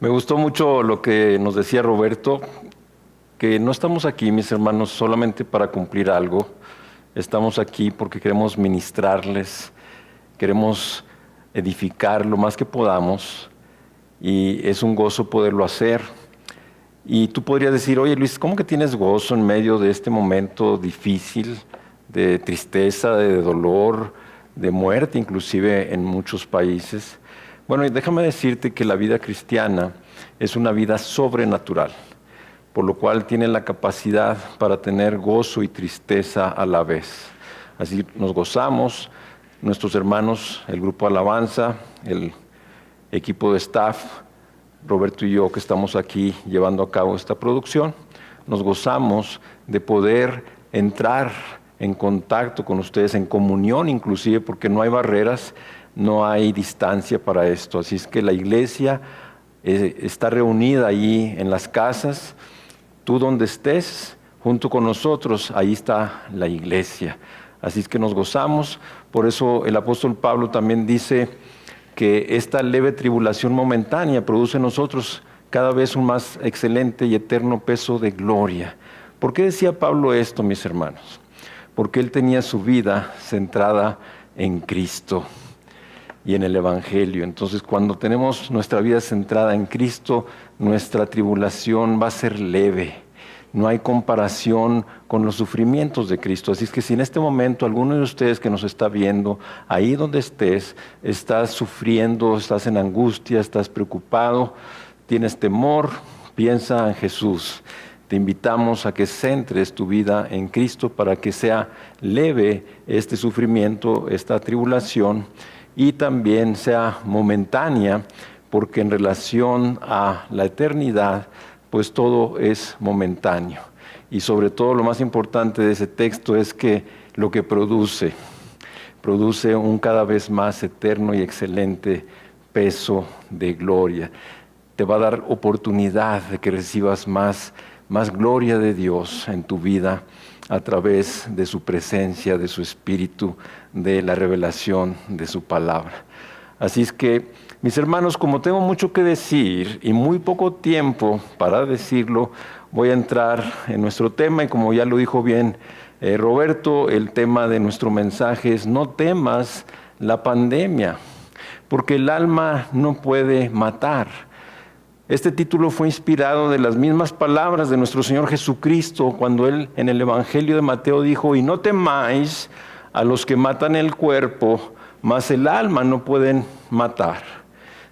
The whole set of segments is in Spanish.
Me gustó mucho lo que nos decía Roberto, que no estamos aquí, mis hermanos, solamente para cumplir algo. Estamos aquí porque queremos ministrarles, queremos edificar lo más que podamos y es un gozo poderlo hacer. Y tú podrías decir, oye Luis, ¿cómo que tienes gozo en medio de este momento difícil, de tristeza, de dolor, de muerte, inclusive en muchos países? Bueno, déjame decirte que la vida cristiana es una vida sobrenatural, por lo cual tiene la capacidad para tener gozo y tristeza a la vez. Así nos gozamos, nuestros hermanos, el grupo Alabanza, el equipo de staff, Roberto y yo que estamos aquí llevando a cabo esta producción, nos gozamos de poder entrar en contacto con ustedes, en comunión inclusive, porque no hay barreras, no hay distancia para esto. Así es que la iglesia está reunida allí en las casas, tú donde estés, junto con nosotros, ahí está la iglesia. Así es que nos gozamos, por eso el apóstol Pablo también dice que esta leve tribulación momentánea produce en nosotros cada vez un más excelente y eterno peso de gloria. ¿Por qué decía Pablo esto, mis hermanos? Porque él tenía su vida centrada en Cristo y en el Evangelio. Entonces, cuando tenemos nuestra vida centrada en Cristo, nuestra tribulación va a ser leve. No hay comparación con los sufrimientos de Cristo. Así es que si en este momento alguno de ustedes que nos está viendo, ahí donde estés, estás sufriendo, estás en angustia, estás preocupado, tienes temor, piensa en Jesús. Te invitamos a que centres tu vida en Cristo para que sea leve este sufrimiento, esta tribulación, y también sea momentánea, porque en relación a la eternidad, pues todo es momentáneo. Y sobre todo lo más importante de ese texto es que lo que produce un cada vez más eterno y excelente peso de gloria. Te va a dar oportunidad de que recibas más gloria de Dios en tu vida a través de su presencia, de su Espíritu, de la revelación de su palabra. Así es que, mis hermanos, como tengo mucho que decir y muy poco tiempo para decirlo, voy a entrar en nuestro tema y como ya lo dijo bien Roberto, el tema de nuestro mensaje es no temas la pandemia, porque el alma no puede matar. Este título fue inspirado de las mismas palabras de nuestro Señor Jesucristo cuando Él en el Evangelio de Mateo dijo, y no temáis a los que matan el cuerpo, mas el alma no pueden matar.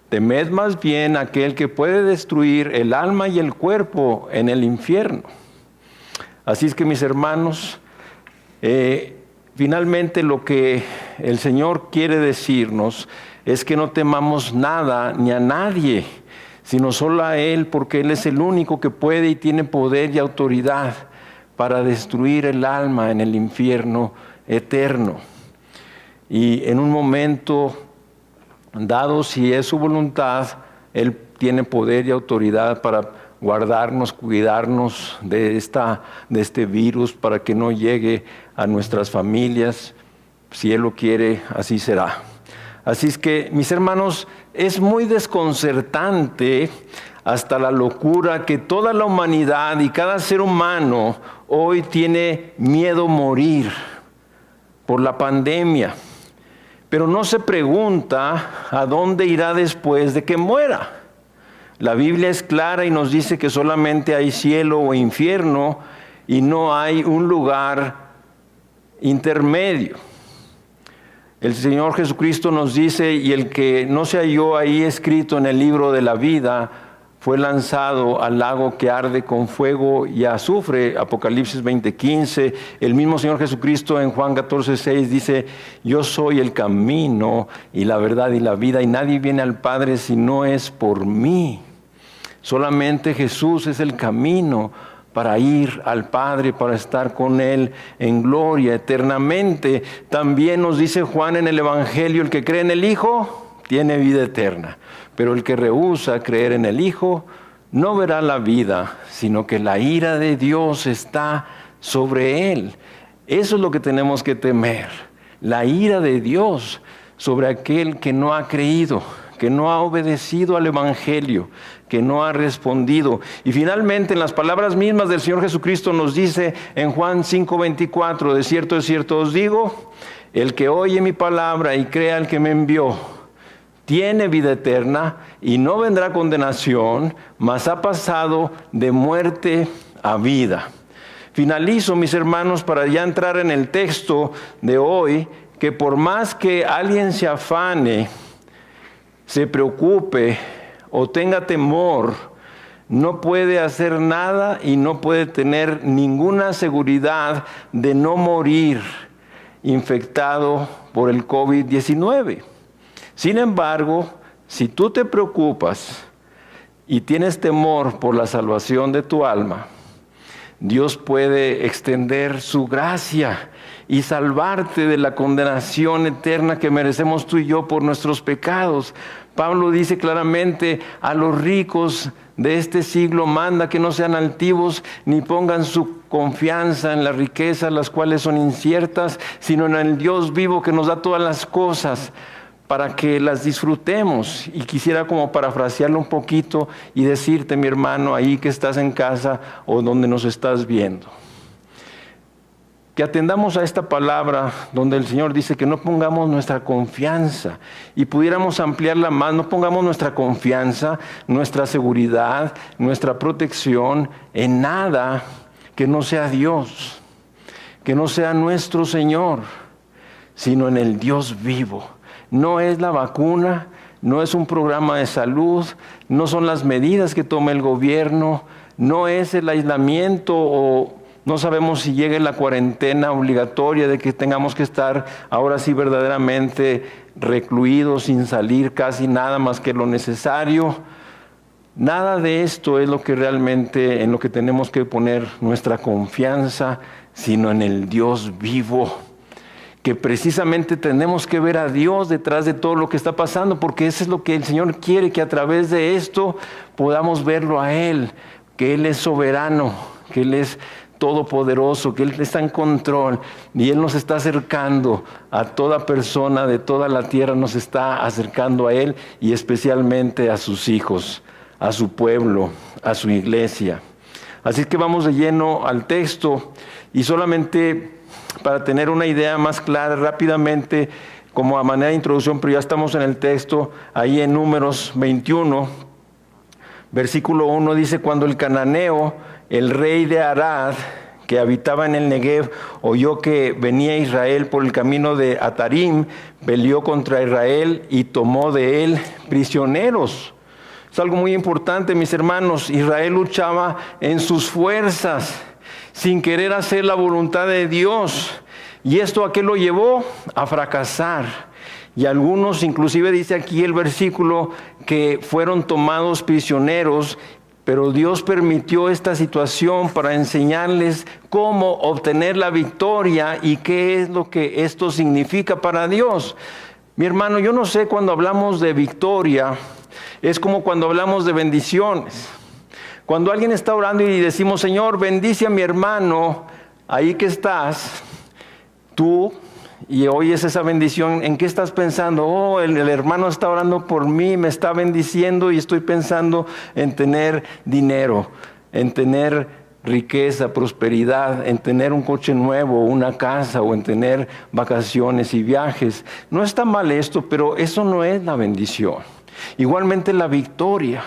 Temed más bien a aquel que puede destruir el alma y el cuerpo en el infierno. Así es que, mis hermanos, finalmente lo que el Señor quiere decirnos es que no temamos nada ni a nadie, sino solo a Él, porque Él es el único que puede y tiene poder y autoridad para destruir el alma en el infierno eterno. Y en un momento dado, si es su voluntad, Él tiene poder y autoridad para guardarnos, cuidarnos de este virus, para que no llegue a nuestras familias. Si Él lo quiere, así será. Así es que, mis hermanos, es muy desconcertante hasta la locura que toda la humanidad y cada ser humano hoy tiene miedo a morir por la pandemia. Pero no se pregunta a dónde irá después de que muera. La Biblia es clara y nos dice que solamente hay cielo o infierno y no hay un lugar intermedio. El Señor Jesucristo nos dice, y el que no se halló ahí escrito en el libro de la vida, fue lanzado al lago que arde con fuego y azufre, Apocalipsis 20:15. El mismo Señor Jesucristo en Juan 14:6 dice, yo soy el camino y la verdad y la vida, y nadie viene al Padre si no es por mí. Solamente Jesús es el camino para ir al Padre, para estar con Él en gloria eternamente. También nos dice Juan en el Evangelio, el que cree en el Hijo tiene vida eterna. Pero el que rehúsa creer en el Hijo no verá la vida, sino que la ira de Dios está sobre él. Eso es lo que tenemos que temer, la ira de Dios sobre aquel que no ha creído, que no ha obedecido al Evangelio, que no ha respondido. Y finalmente, en las palabras mismas del Señor Jesucristo nos dice en Juan 5:24, de cierto os digo, el que oye mi palabra y crea al que me envió, tiene vida eterna y no vendrá condenación, mas ha pasado de muerte a vida. Finalizo, mis hermanos, para ya entrar en el texto de hoy, que por más que alguien se afane, se preocupe o tenga temor, no puede hacer nada y no puede tener ninguna seguridad de no morir infectado por el COVID-19. Sin embargo, si tú te preocupas y tienes temor por la salvación de tu alma, Dios puede extender su gracia y salvarte de la condenación eterna que merecemos tú y yo por nuestros pecados. Pablo dice claramente, a los ricos de este siglo manda que no sean altivos ni pongan su confianza en las riquezas, las cuales son inciertas, sino en el Dios vivo que nos da todas las cosas, para que las disfrutemos. Y quisiera como parafrasearlo un poquito y decirte, mi hermano, ahí que estás en casa o donde nos estás viendo, que atendamos a esta palabra donde el Señor dice que no pongamos nuestra confianza, y pudiéramos ampliarla más, no pongamos nuestra confianza, nuestra seguridad, nuestra protección en nada que no sea Dios, que no sea nuestro Señor, sino en el Dios vivo. No es la vacuna, no es un programa de salud, no son las medidas que tome el gobierno, no es el aislamiento o no sabemos si llegue la cuarentena obligatoria de que tengamos que estar ahora sí verdaderamente recluidos sin salir casi nada más que lo necesario. Nada de esto es lo que realmente en lo que tenemos que poner nuestra confianza, sino en el Dios vivo, que precisamente tenemos que ver a Dios detrás de todo lo que está pasando, porque eso es lo que el Señor quiere, que a través de esto podamos verlo a Él, que Él es soberano, que Él es todopoderoso, que Él está en control, y Él nos está acercando a toda persona de toda la tierra, nos está acercando a Él, y especialmente a sus hijos, a su pueblo, a su iglesia. Así que vamos de lleno al texto, y solamente para tener una idea más clara rápidamente, como a manera de introducción, pero ya estamos en el texto, ahí en Números 21, versículo 1 dice, cuando el cananeo, el rey de Arad, que habitaba en el Negev, oyó que venía Israel por el camino de Atarim, peleó contra Israel y tomó de él prisioneros. Es algo muy importante, mis hermanos. Israel luchaba en sus fuerzas, sin querer hacer la voluntad de Dios. ¿Y esto a qué lo llevó? A fracasar. Y algunos, inclusive dice aquí el versículo, que fueron tomados prisioneros, pero Dios permitió esta situación para enseñarles cómo obtener la victoria y qué es lo que esto significa para Dios. Mi hermano, yo no sé, cuando hablamos de victoria, es como cuando hablamos de bendiciones. Cuando alguien está orando y decimos, Señor, bendice a mi hermano, ahí que estás, tú, y oyes esa bendición, ¿en qué estás pensando? Oh, el hermano está orando por mí, me está bendiciendo, y estoy pensando en tener dinero, en tener riqueza, prosperidad, en tener un coche nuevo, una casa, o en tener vacaciones y viajes. No está mal esto, pero eso no es la bendición. Igualmente la victoria.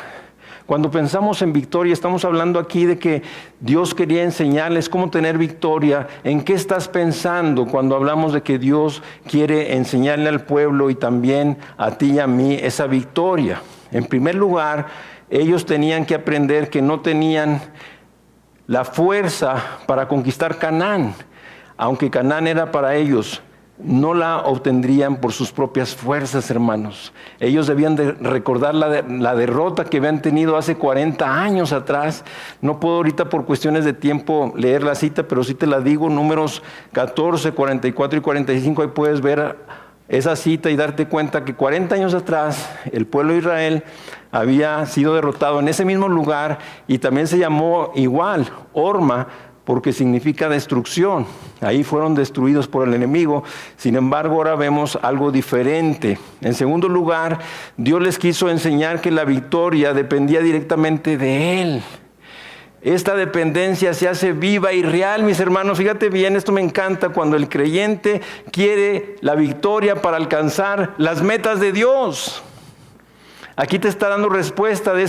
Cuando pensamos en victoria, estamos hablando aquí de que Dios quería enseñarles cómo tener victoria. ¿En qué estás pensando cuando hablamos de que Dios quiere enseñarle al pueblo y también a ti y a mí esa victoria? En primer lugar, ellos tenían que aprender que no tenían la fuerza para conquistar Canaán. Aunque Canaán era para ellos, no la obtendrían por sus propias fuerzas, hermanos. Ellos debían de recordar la derrota que habían tenido hace 40 años atrás. No puedo ahorita por cuestiones de tiempo leer la cita, pero sí te la digo, Números 14, 44 y 45, ahí puedes ver esa cita y darte cuenta que 40 años atrás el pueblo de Israel había sido derrotado en ese mismo lugar, y también se llamó igual, Horma, porque significa destrucción. Ahí fueron destruidos por el enemigo. Sin embargo, ahora vemos algo diferente. En segundo lugar, Dios les quiso enseñar que la victoria dependía directamente de Él. Esta dependencia se hace viva y real, mis hermanos. Fíjate bien, esto me encanta cuando el creyente quiere la victoria para alcanzar las metas de Dios. Aquí te está dando respuesta de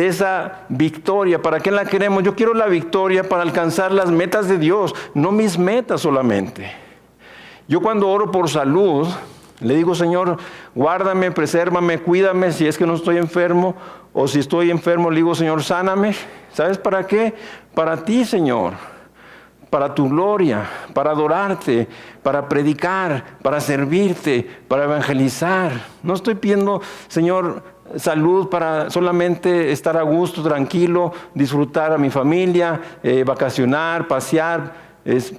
esa victoria. ¿Para qué la queremos? Yo quiero la victoria para alcanzar las metas de Dios, no mis metas solamente. Yo cuando oro por salud, le digo, Señor, guárdame, presérvame, cuídame si es que no estoy enfermo, o si estoy enfermo, le digo, Señor, sáname. ¿Sabes para qué? Para ti, Señor, para tu gloria, para adorarte, para predicar, para servirte, para evangelizar. No estoy pidiendo, Señor, salud para solamente estar a gusto, tranquilo, disfrutar a mi familia, vacacionar, pasear,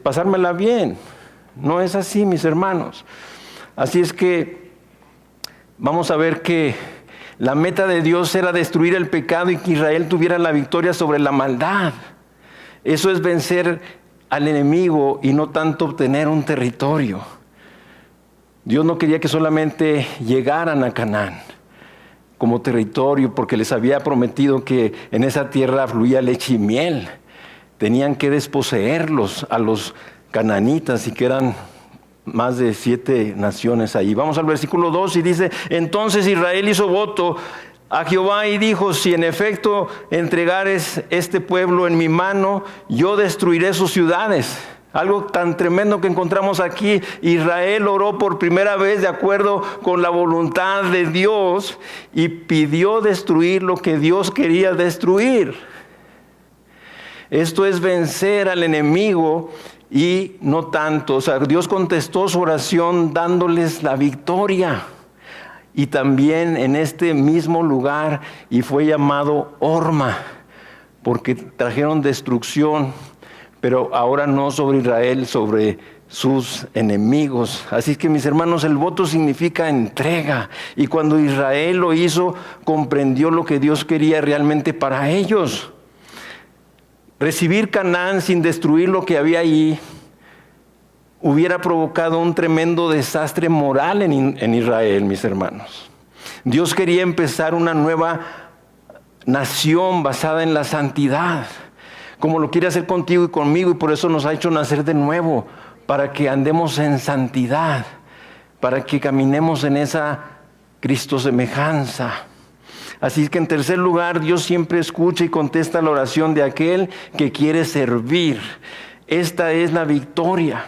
pasármela bien. No es así, mis hermanos. Así es que vamos a ver que la meta de Dios era destruir el pecado y que Israel tuviera la victoria sobre la maldad. Eso es vencer al enemigo y no tanto obtener un territorio. Dios no quería que solamente llegaran a Canaán como territorio, porque les había prometido que en esa tierra fluía leche y miel. Tenían que desposeerlos a los cananitas, y que eran más de 7 naciones ahí. Vamos al versículo 2 y dice: entonces Israel hizo voto a Jehová y dijo: si en efecto entregares este pueblo en mi mano, yo destruiré sus ciudades. Algo tan tremendo que encontramos aquí. Israel oró por primera vez de acuerdo con la voluntad de Dios y pidió destruir lo que Dios quería destruir. Esto es vencer al enemigo y no tanto. O sea, Dios contestó su oración dándoles la victoria. Y también en este mismo lugar, y fue llamado Horma, porque trajeron destrucción, pero ahora no sobre Israel, sobre sus enemigos. Así que, mis hermanos, el voto significa entrega. Y cuando Israel lo hizo, comprendió lo que Dios quería realmente para ellos. Recibir Canaán sin destruir lo que había allí hubiera provocado un tremendo desastre moral en Israel, mis hermanos. Dios quería empezar una nueva nación basada en la santidad, como lo quiere hacer contigo y conmigo, y por eso nos ha hecho nacer de nuevo, para que andemos en santidad, para que caminemos en esa Cristo semejanza. Así que en tercer lugar, Dios siempre escucha y contesta la oración de aquel que quiere servir. Esta es la victoria.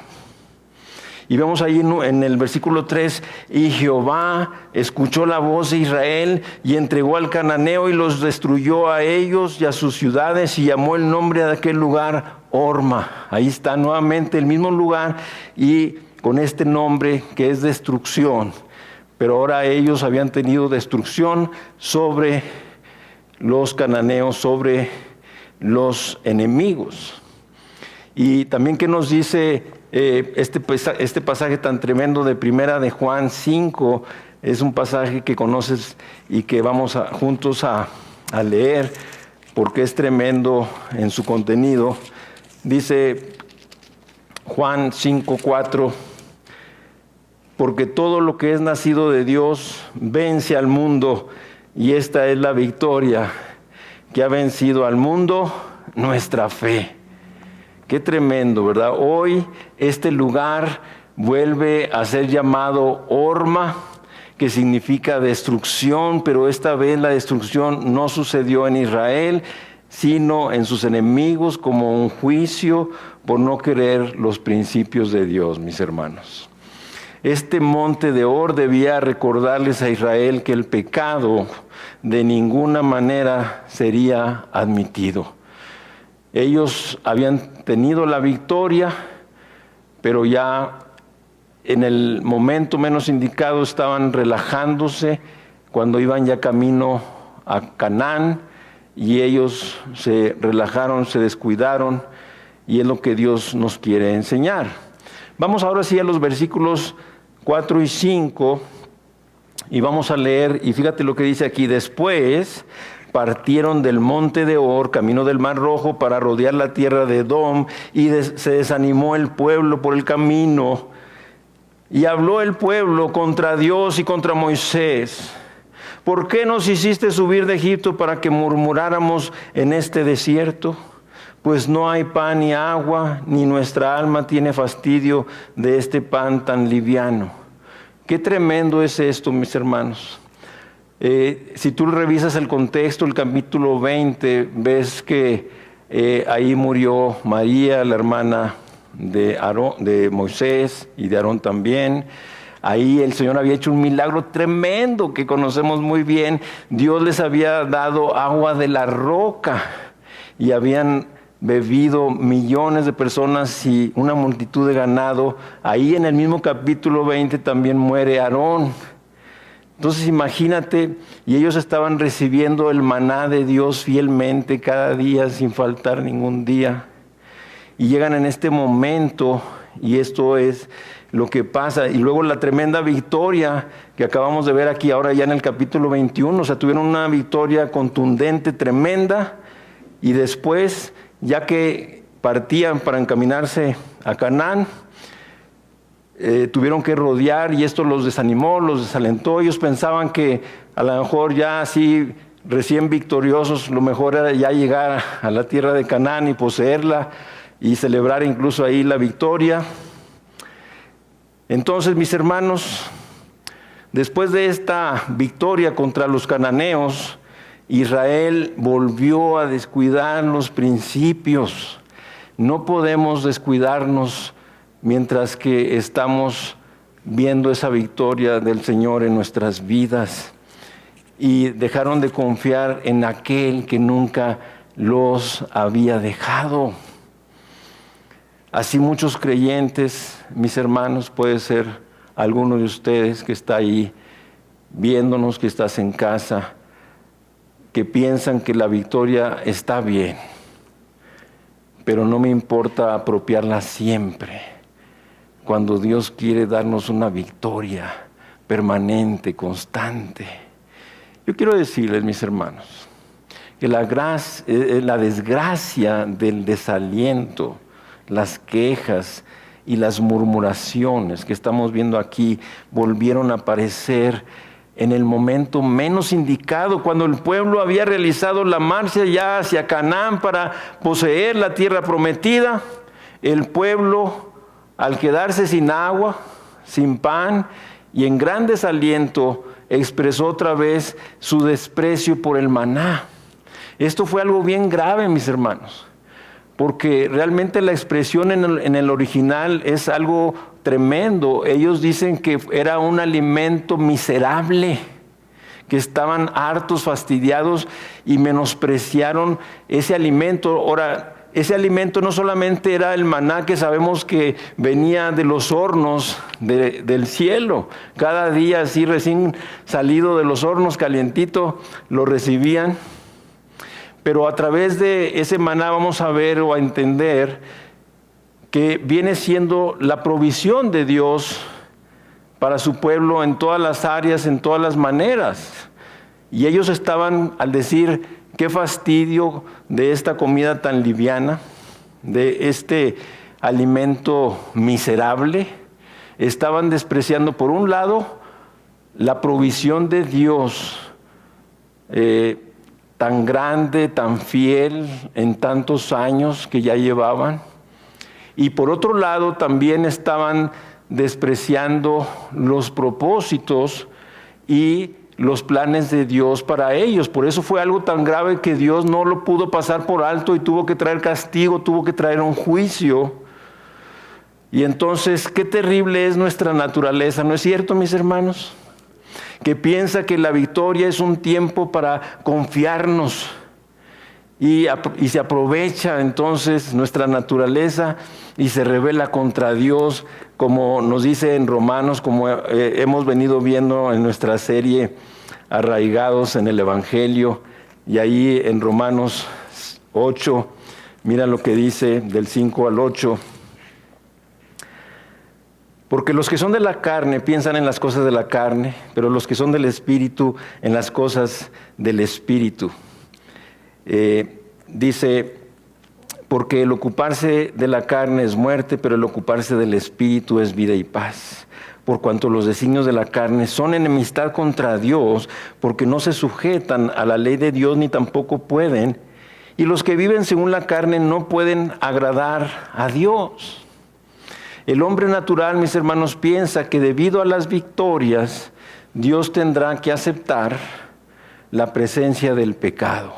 Y vemos ahí en el versículo 3, y Jehová escuchó la voz de Israel y entregó al cananeo y los destruyó a ellos y a sus ciudades, y llamó el nombre de aquel lugar Horma. Ahí está nuevamente el mismo lugar y con este nombre que es destrucción. Pero ahora ellos habían tenido destrucción sobre los cananeos, sobre los enemigos. Y también, ¿qué nos dice este pasaje tan tremendo de Primera de Juan 5? Es un pasaje que conoces y que vamos juntos a leer, porque es tremendo en su contenido. Dice Juan 5:4: porque todo lo que es nacido de Dios vence al mundo, y esta es la victoria que ha vencido al mundo, nuestra fe. Qué tremendo, ¿verdad? Hoy este lugar vuelve a ser llamado Horma, que significa destrucción, pero esta vez la destrucción no sucedió en Israel, sino en sus enemigos, como un juicio por no querer los principios de Dios, mis hermanos. Este monte de Or debía recordarles a Israel que el pecado de ninguna manera sería admitido. Ellos habían tenido la victoria, pero ya en el momento menos indicado estaban relajándose cuando iban ya camino a Canaán, y ellos se relajaron, se descuidaron, y es lo que Dios nos quiere enseñar. Vamos ahora sí a los versículos 4 y 5, y vamos a leer, y fíjate lo que dice aquí: después partieron del monte de Hor, camino del Mar Rojo, para rodear la tierra de Edom, y se desanimó el pueblo por el camino. Y habló el pueblo contra Dios y contra Moisés: ¿por qué nos hiciste subir de Egipto para que murmuráramos en este desierto? Pues no hay pan ni agua, ni nuestra alma tiene fastidio de este pan tan liviano. Qué tremendo es esto, mis hermanos. Si tú revisas el contexto, el capítulo 20, ves que ahí murió María, la hermana de Moisés y de Aarón también. Ahí el Señor había hecho un milagro tremendo que conocemos muy bien. Dios les había dado agua de la roca y habían bebido millones de personas y una multitud de ganado. Ahí en el mismo capítulo 20 también muere Aarón. Entonces imagínate, y ellos estaban recibiendo el maná de Dios fielmente cada día sin faltar ningún día. Y llegan en este momento, y esto es lo que pasa. Y luego la tremenda victoria que acabamos de ver aquí ahora ya en el capítulo 21. O sea, tuvieron una victoria contundente, tremenda. Y después, ya que partían para encaminarse a Canaán, tuvieron que rodear, y esto los desanimó, los desalentó. Ellos pensaban que a lo mejor ya así recién victoriosos, lo mejor era ya llegar a la tierra de Canaán y poseerla y celebrar incluso ahí la victoria. Entonces, mis hermanos, después de esta victoria contra los cananeos, Israel volvió a descuidar los principios. No podemos descuidarnos mientras que estamos viendo esa victoria del Señor en nuestras vidas. Y dejaron de confiar en aquel que nunca los había dejado. Así muchos creyentes, mis hermanos, puede ser alguno de ustedes que está ahí viéndonos, que estás en casa, que piensan que la victoria está bien, pero no me importa apropiarla siempre, cuando Dios quiere darnos una victoria permanente, constante. Yo quiero decirles, mis hermanos, que la desgracia del desaliento, las quejas y las murmuraciones que estamos viendo aquí volvieron a aparecer en el momento menos indicado, cuando el pueblo había realizado la marcha ya hacia Canaán para poseer la tierra prometida. El pueblo, al quedarse sin agua, sin pan y en gran desaliento, expresó otra vez su desprecio por el maná. Esto fue algo bien grave, mis hermanos, porque realmente la expresión en el original es algo tremendo. Ellos dicen que era un alimento miserable, que estaban hartos, fastidiados y menospreciaron ese alimento. Ahora, ese alimento no solamente era el maná, que sabemos que venía de los hornos del cielo. Cada día así recién salido de los hornos, calientito, lo recibían. Pero a través de ese maná vamos a ver o a entender que viene siendo la provisión de Dios para su pueblo en todas las áreas, en todas las maneras. Y ellos estaban, al decir, qué fastidio de esta comida tan liviana, de este alimento miserable, estaban despreciando, por un lado, la provisión de Dios, tan grande, tan fiel en tantos años que ya llevaban. Y por otro lado también estaban despreciando los propósitos y los planes de Dios para ellos. Por eso fue algo tan grave que Dios no lo pudo pasar por alto y tuvo que traer castigo, tuvo que traer un juicio. Y entonces, qué terrible es nuestra naturaleza, ¿no es cierto, mis hermanos? Que piensa que la victoria es un tiempo para confiarnos y se aprovecha entonces nuestra naturaleza y se rebela contra Dios, como nos dice en Romanos, como hemos venido viendo en nuestra serie Arraigados en el Evangelio. Y ahí en Romanos 8, mira lo que dice del 5 al 8. Porque los que son de la carne piensan en las cosas de la carne, pero los que son del Espíritu en las cosas del Espíritu. Dice, porque el ocuparse de la carne es muerte, pero el ocuparse del espíritu es vida y paz. Por cuanto los designios de la carne son enemistad contra Dios, porque no se sujetan a la ley de Dios ni tampoco pueden. Y los que viven según la carne no pueden agradar a Dios. El hombre natural, mis hermanos, piensa que debido a las victorias, Dios tendrá que aceptar la presencia del pecado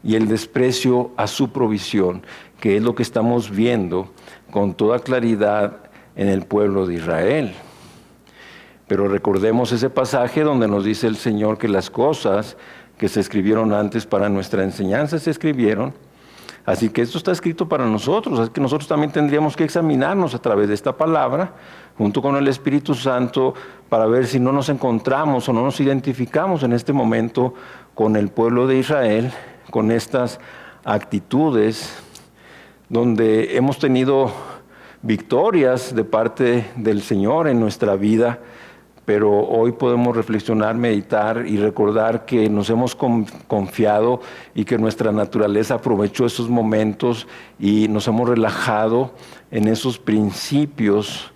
y el desprecio a su provisión, que es lo que estamos viendo con toda claridad en el pueblo de Israel. Pero recordemos ese pasaje donde nos dice el Señor que las cosas que se escribieron antes para nuestra enseñanza se escribieron. Así que esto está escrito para nosotros, así que nosotros también tendríamos que examinarnos a través de esta palabra, junto con el Espíritu Santo, para ver si no nos encontramos o no nos identificamos en este momento con el pueblo de Israel, con estas actitudes donde hemos tenido victorias de parte del Señor en nuestra vida, pero hoy podemos reflexionar, meditar y recordar que nos hemos confiado y que nuestra naturaleza aprovechó esos momentos y nos hemos relajado en esos principios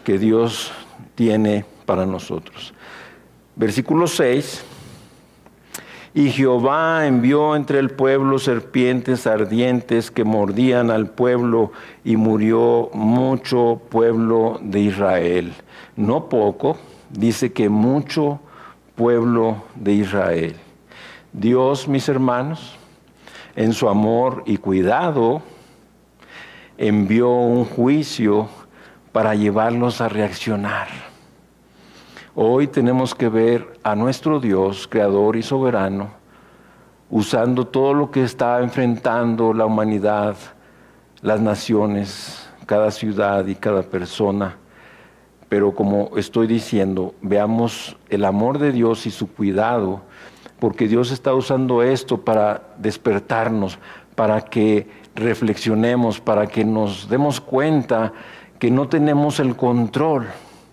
que Dios tiene para nosotros. Versículo 6. Y Jehová envió entre el pueblo serpientes ardientes que mordían al pueblo y murió mucho pueblo de Israel. No poco. Dice que mucho pueblo de Israel. Dios, mis hermanos, en su amor y cuidado, envió un juicio para llevarlos a reaccionar. Hoy tenemos que ver a nuestro Dios, creador y soberano, usando todo lo que está enfrentando la humanidad, las naciones, cada ciudad y cada persona. Pero como estoy diciendo, veamos el amor de Dios y su cuidado, porque Dios está usando esto para despertarnos, para que reflexionemos, para que nos demos cuenta que no tenemos el control.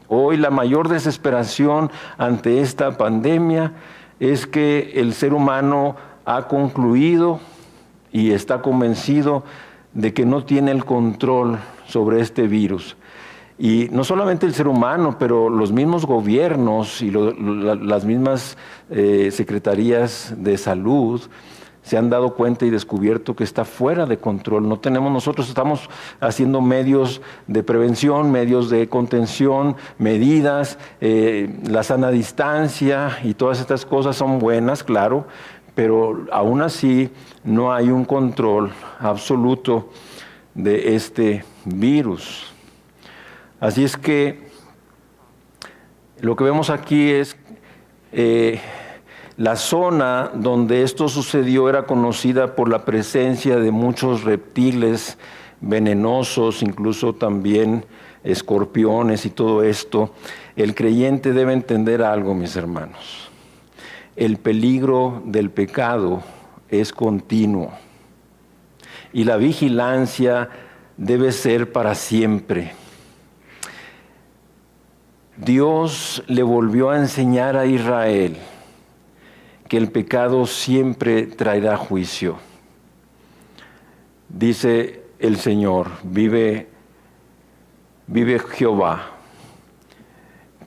Hoy la mayor desesperación ante esta pandemia es que el ser humano ha concluido y está convencido de que no tiene el control sobre este virus. Y no solamente el ser humano, pero los mismos gobiernos y las mismas secretarías de salud se han dado cuenta y descubierto que está fuera de control. Nosotros estamos haciendo medios de prevención, medios de contención, medidas, la sana distancia y todas estas cosas son buenas, claro, pero aún así no hay un control absoluto de este virus. Así es que lo que vemos aquí es la zona donde esto sucedió era conocida por la presencia de muchos reptiles venenosos, incluso también escorpiones y todo esto. El creyente debe entender algo, mis hermanos. El peligro del pecado es continuo y la vigilancia debe ser para siempre. Dios le volvió a enseñar a Israel que el pecado siempre traerá juicio. Dice el Señor, vive Jehová,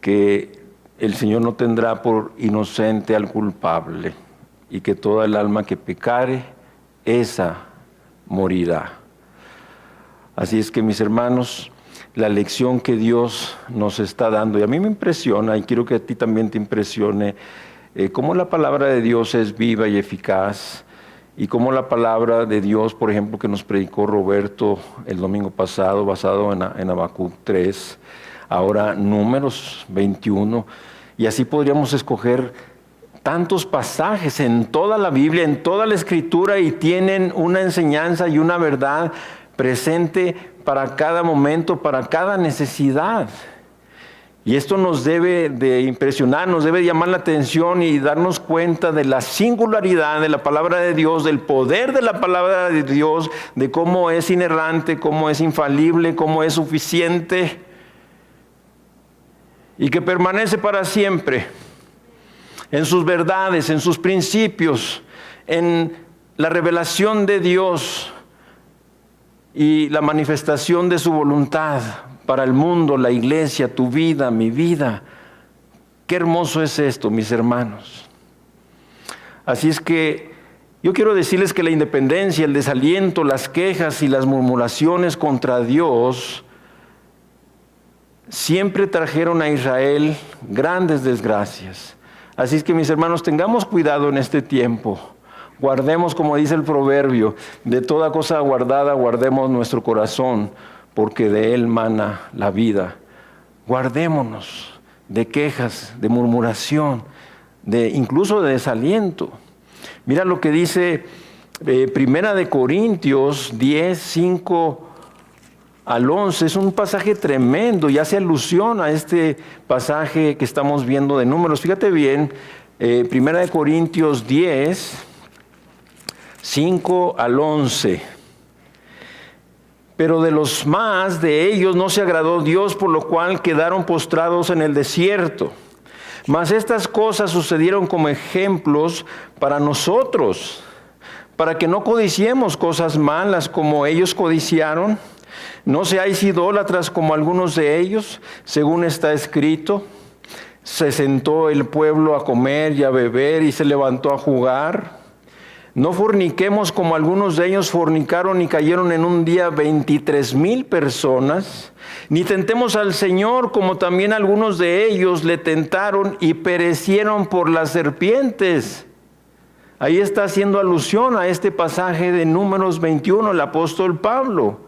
que el Señor no tendrá por inocente al culpable y que toda el alma que pecare, esa morirá. Así es que, mis hermanos, la lección que Dios nos está dando, y a mí me impresiona, y quiero que a ti también te impresione, cómo la palabra de Dios es viva y eficaz, y cómo la palabra de Dios, por ejemplo, que nos predicó Roberto el domingo pasado, basado en Habacuc 3, ahora Números 21, y así podríamos escoger tantos pasajes en toda la Biblia, en toda la Escritura, y tienen una enseñanza y una verdad presente para cada momento, para cada necesidad. Y esto nos debe de impresionar, nos debe llamar la atención y darnos cuenta de la singularidad de la palabra de Dios, del poder de la palabra de Dios, de cómo es inerrante, cómo es infalible, cómo es suficiente y que permanece para siempre en sus verdades, en sus principios, en la revelación de Dios y la manifestación de su voluntad para el mundo, la iglesia, tu vida, mi vida. Qué hermoso es esto, mis hermanos. Así es que yo quiero decirles que la independencia, el desaliento, las quejas y las murmuraciones contra Dios siempre trajeron a Israel grandes desgracias. Así es que, mis hermanos, tengamos cuidado en este tiempo. Guardemos, como dice el proverbio, de toda cosa guardada, guardemos nuestro corazón, porque de él mana la vida. Guardémonos de quejas, de murmuración, incluso de desaliento. Mira lo que dice Primera de Corintios 10, 5 al 11. Es un pasaje tremendo y hace alusión a este pasaje que estamos viendo de Números. Fíjate bien, Primera de Corintios 10, 5 al 11. Pero de los más de ellos no se agradó Dios, por lo cual quedaron postrados en el desierto. Mas estas cosas sucedieron como ejemplos para nosotros, para que no codiciemos cosas malas como ellos codiciaron. No seáis idólatras como algunos de ellos, según está escrito. Se sentó el pueblo a comer y a beber y se levantó a jugar. No forniquemos como algunos de ellos fornicaron y cayeron en un día 23,000 personas. Ni tentemos al Señor como también algunos de ellos le tentaron y perecieron por las serpientes. Ahí está haciendo alusión a este pasaje de Números 21, el apóstol Pablo.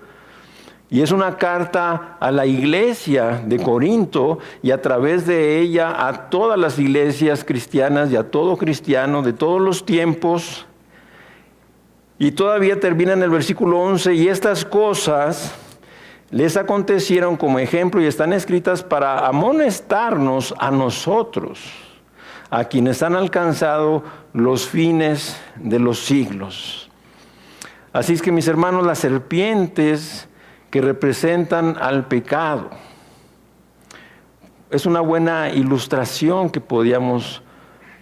Y es una carta a la iglesia de Corinto y a través de ella a todas las iglesias cristianas y a todo cristiano de todos los tiempos. Y todavía termina en el versículo 11, y estas cosas les acontecieron como ejemplo y están escritas para amonestarnos a nosotros, a quienes han alcanzado los fines de los siglos. Así es que, mis hermanos, las serpientes que representan al pecado es una buena ilustración que podíamos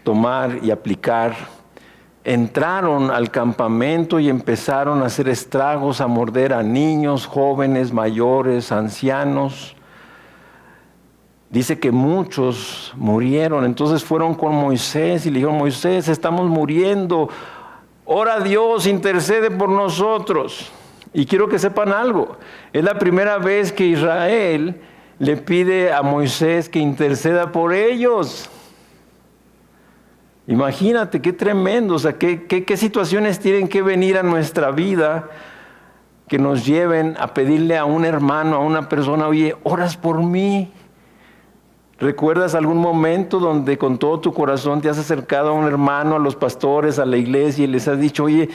tomar y aplicar. Entraron al campamento y empezaron a hacer estragos, a morder a niños, jóvenes, mayores, ancianos. Dice que muchos murieron. Entonces fueron con Moisés y le dijeron: Moisés, estamos muriendo. Ora a Dios, intercede por nosotros. Y quiero que sepan algo. Es la primera vez que Israel le pide a Moisés que interceda por ellos. Imagínate qué tremendo, o sea, qué situaciones tienen que venir a nuestra vida que nos lleven a pedirle a un hermano, a una persona: oye, oras por mí. ¿Recuerdas algún momento donde con todo tu corazón te has acercado a un hermano, a los pastores, a la iglesia, y les has dicho: oye,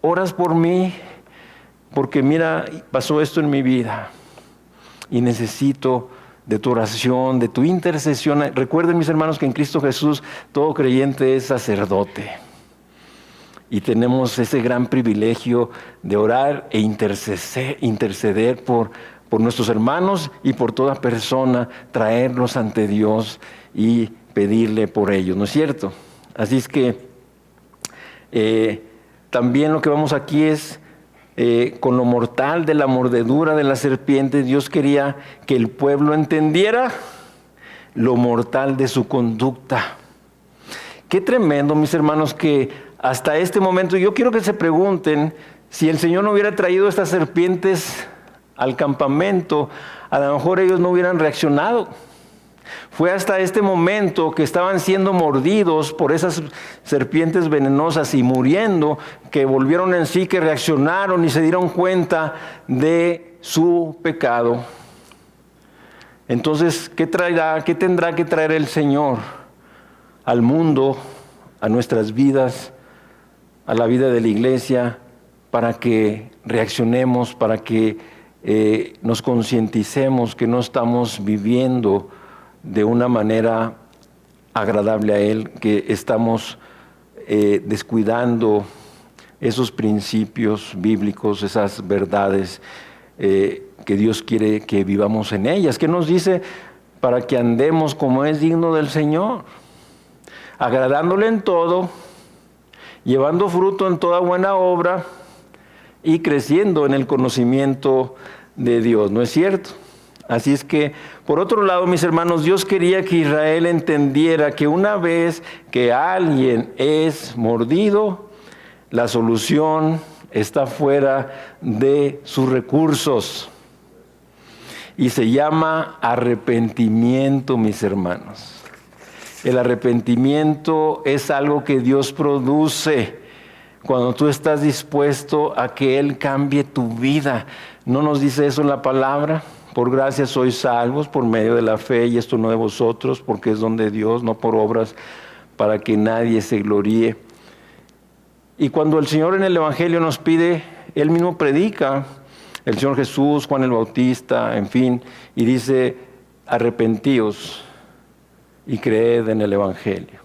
oras por mí, porque mira, pasó esto en mi vida y necesito de tu oración, de tu intercesión? Recuerden, mis hermanos, que en Cristo Jesús todo creyente es sacerdote. Y tenemos ese gran privilegio de orar e interceder por nuestros hermanos y por toda persona, traerlos ante Dios y pedirle por ellos, ¿no es cierto? Así es que también lo que vamos aquí es con lo mortal de la mordedura de la serpiente. Dios quería que el pueblo entendiera lo mortal de su conducta. Qué tremendo, mis hermanos, que hasta este momento, yo quiero que se pregunten, si el Señor no hubiera traído estas serpientes al campamento, a lo mejor ellos no hubieran reaccionado. Fue hasta este momento que estaban siendo mordidos por esas serpientes venenosas y muriendo, que volvieron en sí, que reaccionaron y se dieron cuenta de su pecado. Entonces, ¿qué tendrá que traer el Señor al mundo, a nuestras vidas, a la vida de la iglesia, para que reaccionemos, para que nos concienticemos que no estamos viviendo de una manera agradable a Él, que estamos descuidando esos principios bíblicos, esas verdades que Dios quiere que vivamos en ellas? ¿Qué nos dice? Para que andemos como es digno del Señor, agradándole en todo llevando fruto en toda buena obra y creciendo en el conocimiento de Dios, ¿no es cierto? Así es que, por otro lado, mis hermanos, Dios quería que Israel entendiera que una vez que alguien es mordido, la solución está fuera de sus recursos. Y se llama arrepentimiento, mis hermanos. El arrepentimiento es algo que Dios produce cuando tú estás dispuesto a que Él cambie tu vida. ¿No nos dice eso en la palabra? Por gracia sois salvos por medio de la fe, y esto no de vosotros, porque es don de Dios, no por obras, para que nadie se gloríe. Y cuando el Señor en el Evangelio nos pide, Él mismo predica, el Señor Jesús, Juan el Bautista, en fin, y dice, arrepentíos y creed en el Evangelio.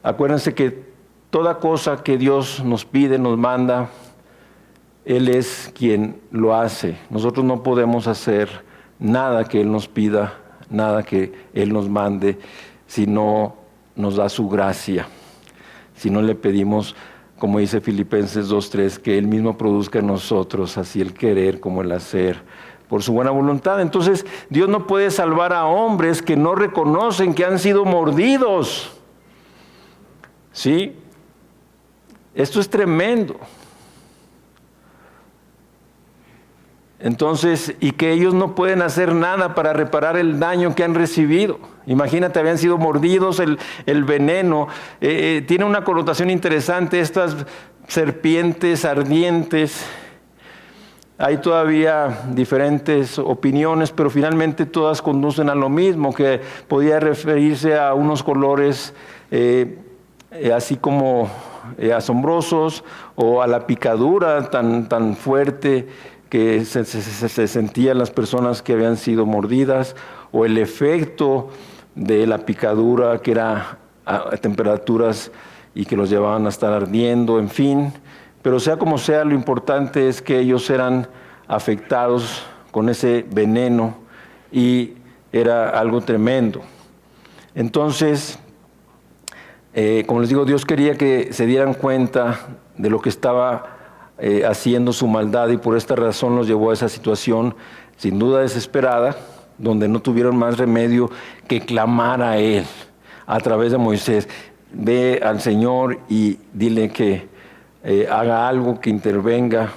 Acuérdense que toda cosa que Dios nos pide, nos manda, Él es quien lo hace. Nosotros no podemos hacer nada que Él nos pida, nada que Él nos mande, si no nos da su gracia. Si no le pedimos, como dice Filipenses 2:3, que Él mismo produzca en nosotros, así el querer como el hacer, por su buena voluntad. Entonces, Dios no puede salvar a hombres que no reconocen que han sido mordidos. ¿Sí? Esto es tremendo. Entonces, y que ellos no pueden hacer nada para reparar el daño que han recibido. Imagínate, habían sido mordidos, el veneno. Tiene una connotación interesante, estas serpientes ardientes. Hay todavía diferentes opiniones, pero finalmente todas conducen a lo mismo, que podía referirse a unos colores así como asombrosos, o a la picadura tan fuerte que se sentían las personas que habían sido mordidas, o el efecto de la picadura que era a temperaturas y que los llevaban a estar ardiendo, en fin. Pero sea como sea, lo importante es que ellos eran afectados con ese veneno y era algo tremendo. Entonces, como les digo, Dios quería que se dieran cuenta de lo que estaba haciendo su maldad, y por esta razón los llevó a esa situación sin duda desesperada, donde no tuvieron más remedio que clamar a Él a través de Moisés. Ve al Señor y dile que haga algo, que intervenga,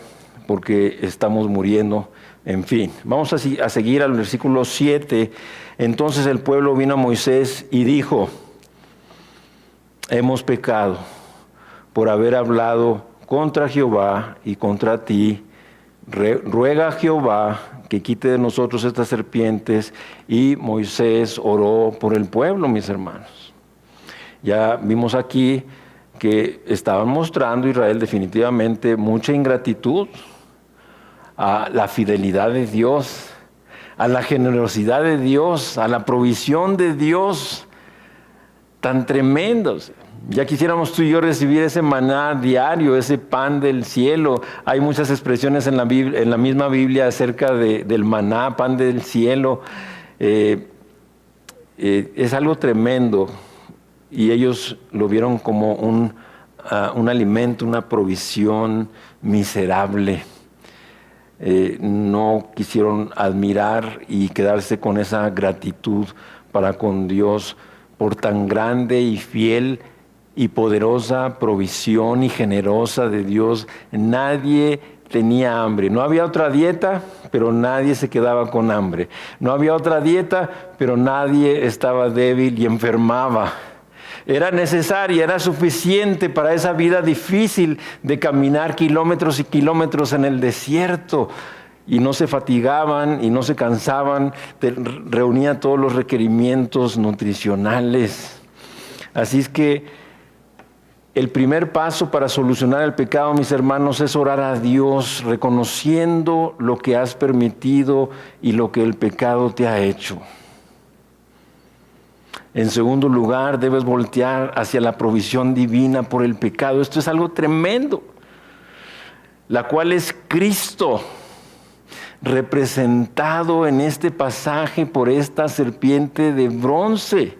porque estamos muriendo. En fin, vamos a seguir al versículo 7. Entonces el pueblo vino a Moisés y dijo: hemos pecado por haber hablado contra Jehová y contra ti. Ruega a Jehová que quite de nosotros estas serpientes. Y Moisés oró por el pueblo, mis hermanos. Ya vimos aquí que estaban mostrando Israel definitivamente mucha ingratitud a la fidelidad de Dios, a la generosidad de Dios, a la provisión de Dios tan tremendos. Ya quisiéramos tú y yo recibir ese maná diario, ese pan del cielo. Hay muchas expresiones en la misma Biblia acerca del maná, pan del cielo. Es algo tremendo, y ellos lo vieron como un alimento, una provisión miserable. No quisieron admirar y quedarse con esa gratitud para con Dios por tan grande y fiel y poderosa provisión y generosa de Dios. Nadie tenía hambre. No había otra dieta, pero nadie se quedaba con hambre. No había otra dieta, pero nadie estaba débil y enfermaba. Era necesaria, era suficiente para esa vida difícil de caminar kilómetros y kilómetros en el desierto. Y no se fatigaban y no se cansaban, reunía todos los requerimientos nutricionales. Así es que el primer paso para solucionar el pecado, mis hermanos, es orar a Dios, reconociendo lo que has permitido y lo que el pecado te ha hecho. En segundo lugar, debes voltear hacia la provisión divina por el pecado. Esto es algo tremendo, la cual es Cristo, representado en este pasaje por esta serpiente de bronce,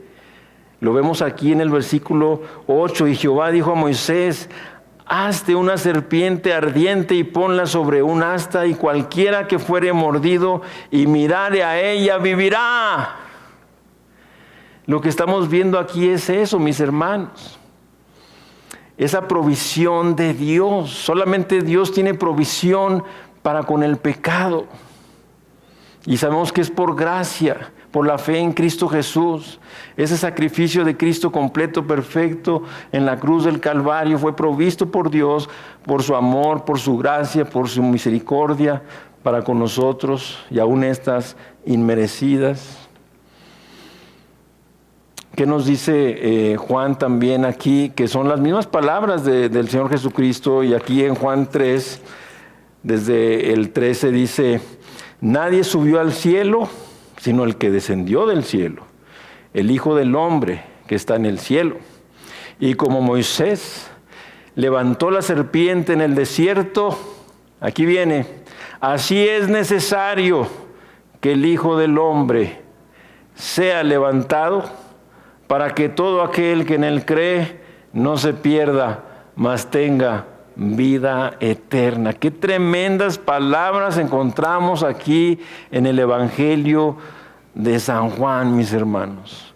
Lo vemos aquí en el versículo 8. Y Jehová dijo a Moisés: hazte una serpiente ardiente y ponla sobre un asta, y cualquiera que fuere mordido y mirare a ella vivirá. Lo que estamos viendo aquí es eso, mis hermanos. Esa provisión de Dios. Solamente Dios tiene provisión para con el pecado. Y sabemos que es por gracia, por la fe en Cristo Jesús. Ese sacrificio de Cristo completo, perfecto, en la cruz del Calvario, fue provisto por Dios, por su amor, por su gracia, por su misericordia para con nosotros, y aún estas inmerecidas. ¿Qué nos dice Juan también aquí? Que son las mismas palabras del Señor Jesucristo, y aquí en Juan 3, desde el 13 dice: nadie subió al cielo, sino el que descendió del cielo, el Hijo del Hombre que está en el cielo. Y como Moisés levantó la serpiente en el desierto, aquí viene, así es necesario que el Hijo del Hombre sea levantado, para que todo aquel que en él cree no se pierda, mas tenga vida eterna. Qué tremendas palabras encontramos aquí en el Evangelio de San Juan, mis hermanos.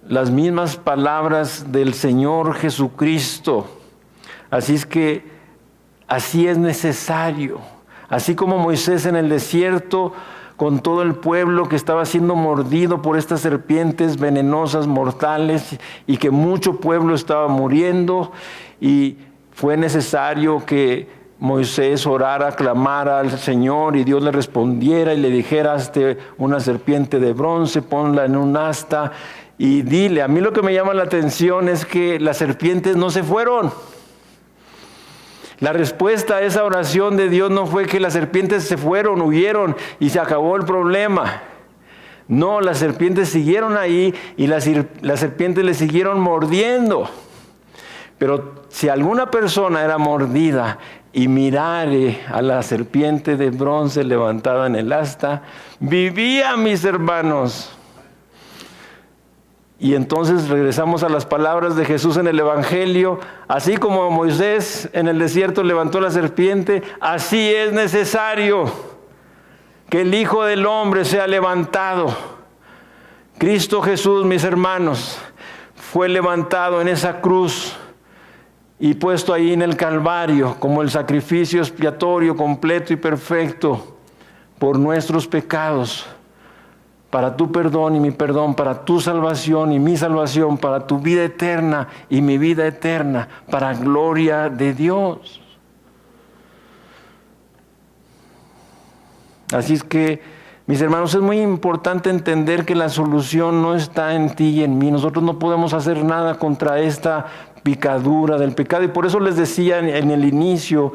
Las mismas palabras del Señor Jesucristo. Así es que así es necesario. Así como Moisés en el desierto, con todo el pueblo que estaba siendo mordido por estas serpientes venenosas, mortales, y que mucho pueblo estaba muriendo, y fue necesario que Moisés orara, clamara al Señor, y Dios le respondiera y le dijera: hazte una serpiente de bronce, ponla en un asta y dile. A mí lo que me llama la atención es que las serpientes no se fueron. La respuesta a esa oración de Dios no fue que las serpientes se fueron, huyeron y se acabó el problema. No, las serpientes siguieron ahí, y las serpientes le siguieron mordiendo. Pero si alguna persona era mordida y mirare a la serpiente de bronce levantada en el asta, vivía, mis hermanos. Y entonces regresamos a las palabras de Jesús en el Evangelio: así como Moisés en el desierto levantó la serpiente, así es necesario que el Hijo del Hombre sea levantado. Cristo Jesús, mis hermanos, fue levantado en esa cruz y puesto ahí en el Calvario como el sacrificio expiatorio completo y perfecto por nuestros pecados, para tu perdón y mi perdón, para tu salvación y mi salvación, para tu vida eterna y mi vida eterna, para gloria de Dios. Así es que, mis hermanos, es muy importante entender que la solución no está en ti y en mí. Nosotros no podemos hacer nada contra esta picadura del pecado, y por eso les decía en el inicio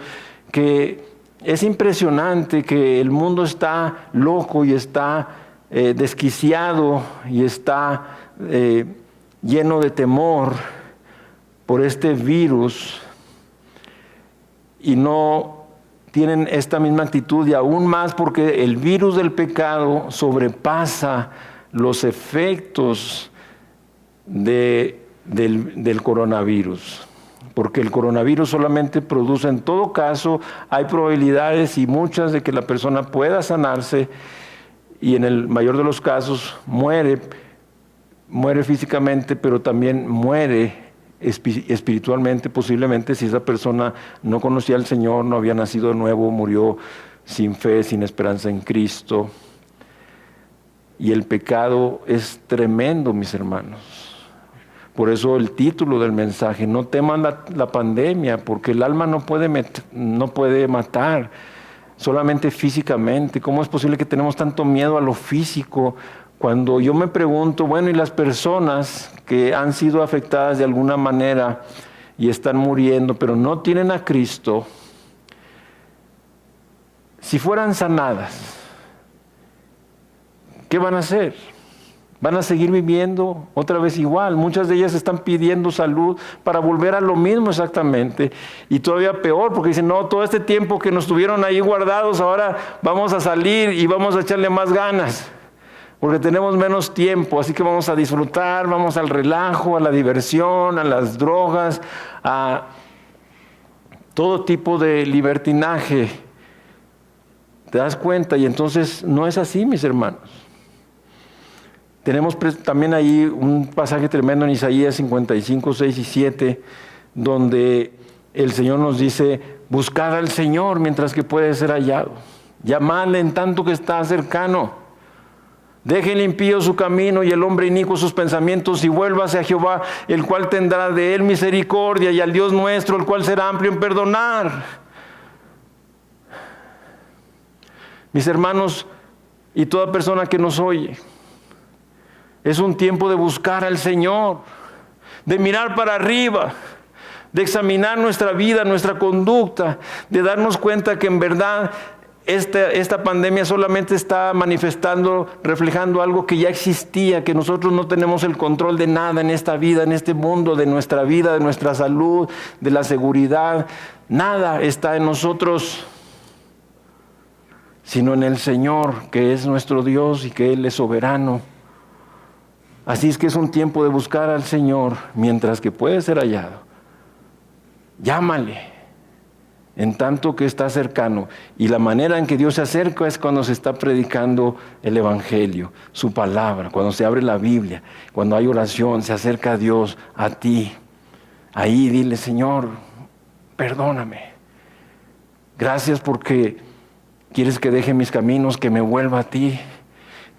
que es impresionante que el mundo está loco y está desquiciado y está lleno de temor por este virus, y no tienen esta misma actitud, y aún más porque el virus del pecado sobrepasa los efectos del coronavirus. Porque el coronavirus solamente produce, en todo caso, hay probabilidades y muchas de que la persona pueda sanarse, y en el mayor de los casos muere físicamente, pero también muere espiritualmente, posiblemente, si esa persona no conocía al Señor, no había nacido de nuevo, murió sin fe, sin esperanza en Cristo. Y el pecado es tremendo, mis hermanos. Por eso el título del mensaje: no teman la pandemia, porque el alma no puede matar, solamente físicamente. ¿Cómo es posible que tenemos tanto miedo a lo físico? Cuando yo me pregunto, bueno, y las personas que han sido afectadas de alguna manera y están muriendo, pero no tienen a Cristo, si fueran sanadas, ¿qué van a hacer? ¿Van a seguir viviendo otra vez igual? Muchas de ellas están pidiendo salud para volver a lo mismo exactamente. Y todavía peor, porque dicen: no, todo este tiempo que nos tuvieron ahí guardados, ahora vamos a salir y vamos a echarle más ganas. porque tenemos menos tiempo, así que vamos a disfrutar, vamos al relajo, a la diversión, a las drogas, a todo tipo de libertinaje. ¿Te das cuenta? Y entonces no es así, mis hermanos. Tenemos también ahí un pasaje tremendo en Isaías 55, 6 y 7, donde el Señor nos dice, buscad al Señor mientras que puede ser hallado. Llamadle en tanto que está cercano. Deje el impío su camino y el hombre inicuo sus pensamientos y vuélvase a Jehová, el cual tendrá de él misericordia, y al Dios nuestro, el cual será amplio en perdonar. Mis hermanos y toda persona que nos oye, es un tiempo de buscar al Señor, de mirar para arriba, de examinar nuestra vida, nuestra conducta, de darnos cuenta que en verdad esta pandemia solamente está manifestando, reflejando algo que ya existía, que nosotros no tenemos el control de nada en esta vida, en este mundo, de nuestra vida, de nuestra salud, de la seguridad. Nada está en nosotros, sino en el Señor, que es nuestro Dios y que Él es soberano. Así es que es un tiempo de buscar al Señor mientras que puede ser hallado. Llámale en tanto que está cercano. Y la manera en que Dios se acerca es cuando se está predicando el Evangelio, su palabra, cuando se abre la Biblia, cuando hay oración, se acerca a Dios, a ti. Ahí dile, Señor, perdóname. Gracias porque quieres que deje mis caminos, que me vuelva a ti.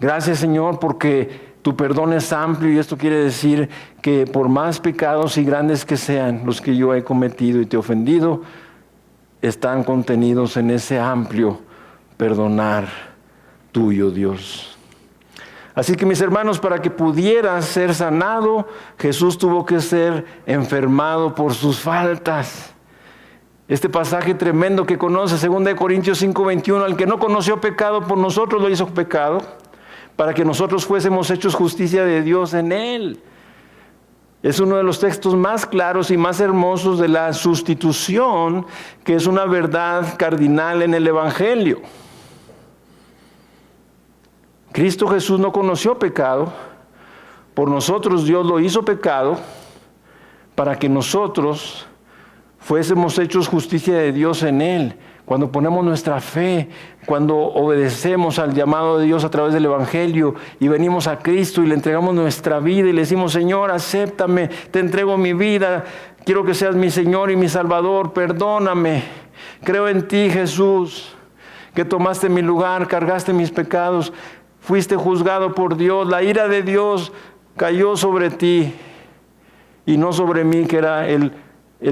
Gracias, Señor, porque tu perdón es amplio, y esto quiere decir que por más pecados y grandes que sean los que yo he cometido y te he ofendido, están contenidos en ese amplio perdonar tuyo, Dios. Así que, mis hermanos, para que pudiera ser sanado, Jesús tuvo que ser enfermado por sus faltas. Este pasaje tremendo que conoce, 2 Corintios 5:21, al que no conoció pecado, por nosotros lo hizo pecado, para que nosotros fuésemos hechos justicia de Dios en Él. Es uno de los textos más claros y más hermosos de la sustitución, que es una verdad cardinal en el Evangelio. Cristo Jesús no conoció pecado, por nosotros Dios lo hizo pecado, para que nosotros fuésemos hechos justicia de Dios en Él. Cuando ponemos nuestra fe, cuando obedecemos al llamado de Dios a través del Evangelio y venimos a Cristo y le entregamos nuestra vida y le decimos, Señor, acéptame, te entrego mi vida, quiero que seas mi Señor y mi Salvador, perdóname, creo en ti, Jesús, que tomaste mi lugar, cargaste mis pecados, fuiste juzgado por Dios, la ira de Dios cayó sobre ti y no sobre mí, que era el